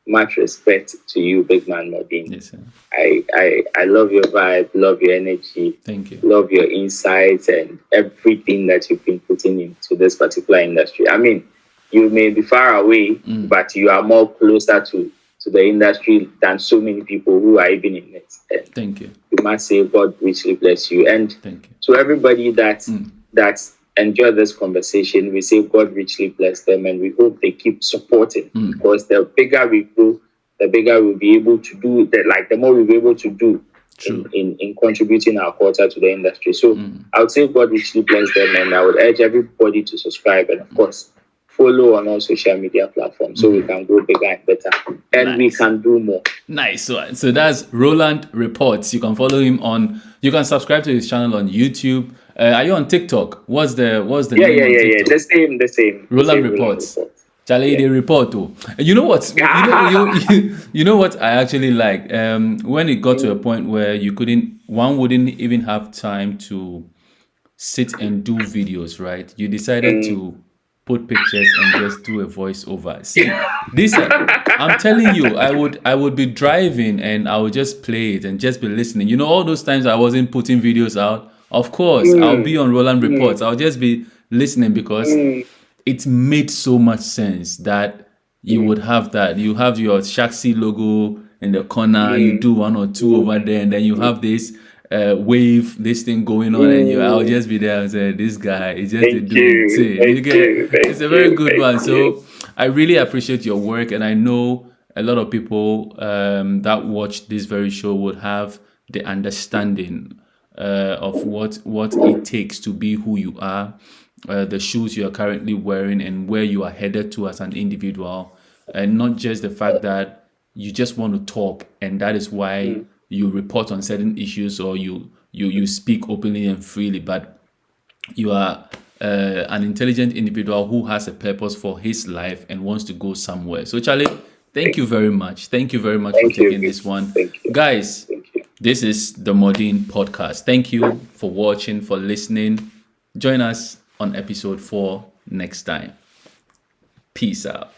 much respect to you, big man Mordin. Yes, sir. I love your vibe, love your energy. Thank you. Love your insights and everything that you've been putting into this particular industry. I mean, you may be far away, but you are more closer to the industry than so many people who are even in it. And thank you. We must say God richly bless you. And thank you. To everybody that enjoyed this conversation, we say God richly bless them, and we hope they keep supporting because the bigger we grow, the bigger we'll be able to do that. Like the more we'll be able to do in contributing our quota to the industry. So I would say God richly bless them, and I would urge everybody to subscribe and of course follow on all social media platforms so we can grow bigger and better and we can do more. Nice one. So that's Roland Reports. You can follow him you can subscribe to his channel on YouTube. Are you on TikTok? What's the name on TikTok? The same. Roland Reports. Charlie, they report too. You know what? You know what I actually like? When it got to a point where one wouldn't even have time to sit and do videos, right? You decided to put pictures and just do a voiceover. See, this I'm telling you, I would be driving and I would just play it and just be listening. You know, all those times I wasn't putting videos out. Of course, I'll be on Roland Reports. I'll just be listening because it made so much sense that you would have that. You have your Shaxi logo in the corner. You do one or two over there, and then you have this wave, this thing going on, and I'll just be there and say, "This guy is just a dude." It's a very good one. So I really appreciate your work, and I know a lot of people that watch this very show would have the understanding of what it takes to be who you are, the shoes you are currently wearing, and where you are headed to as an individual, and not just the fact that you just want to talk, and that is why you report on certain issues or you you speak openly and freely, but you are an intelligent individual who has a purpose for his life and wants to go somewhere. So, Charlie, thank you very much. Thank you very much for taking this one. Guys, this is the Mordin podcast. Thank you for watching, for listening. Join us on episode 4 next time. Peace out.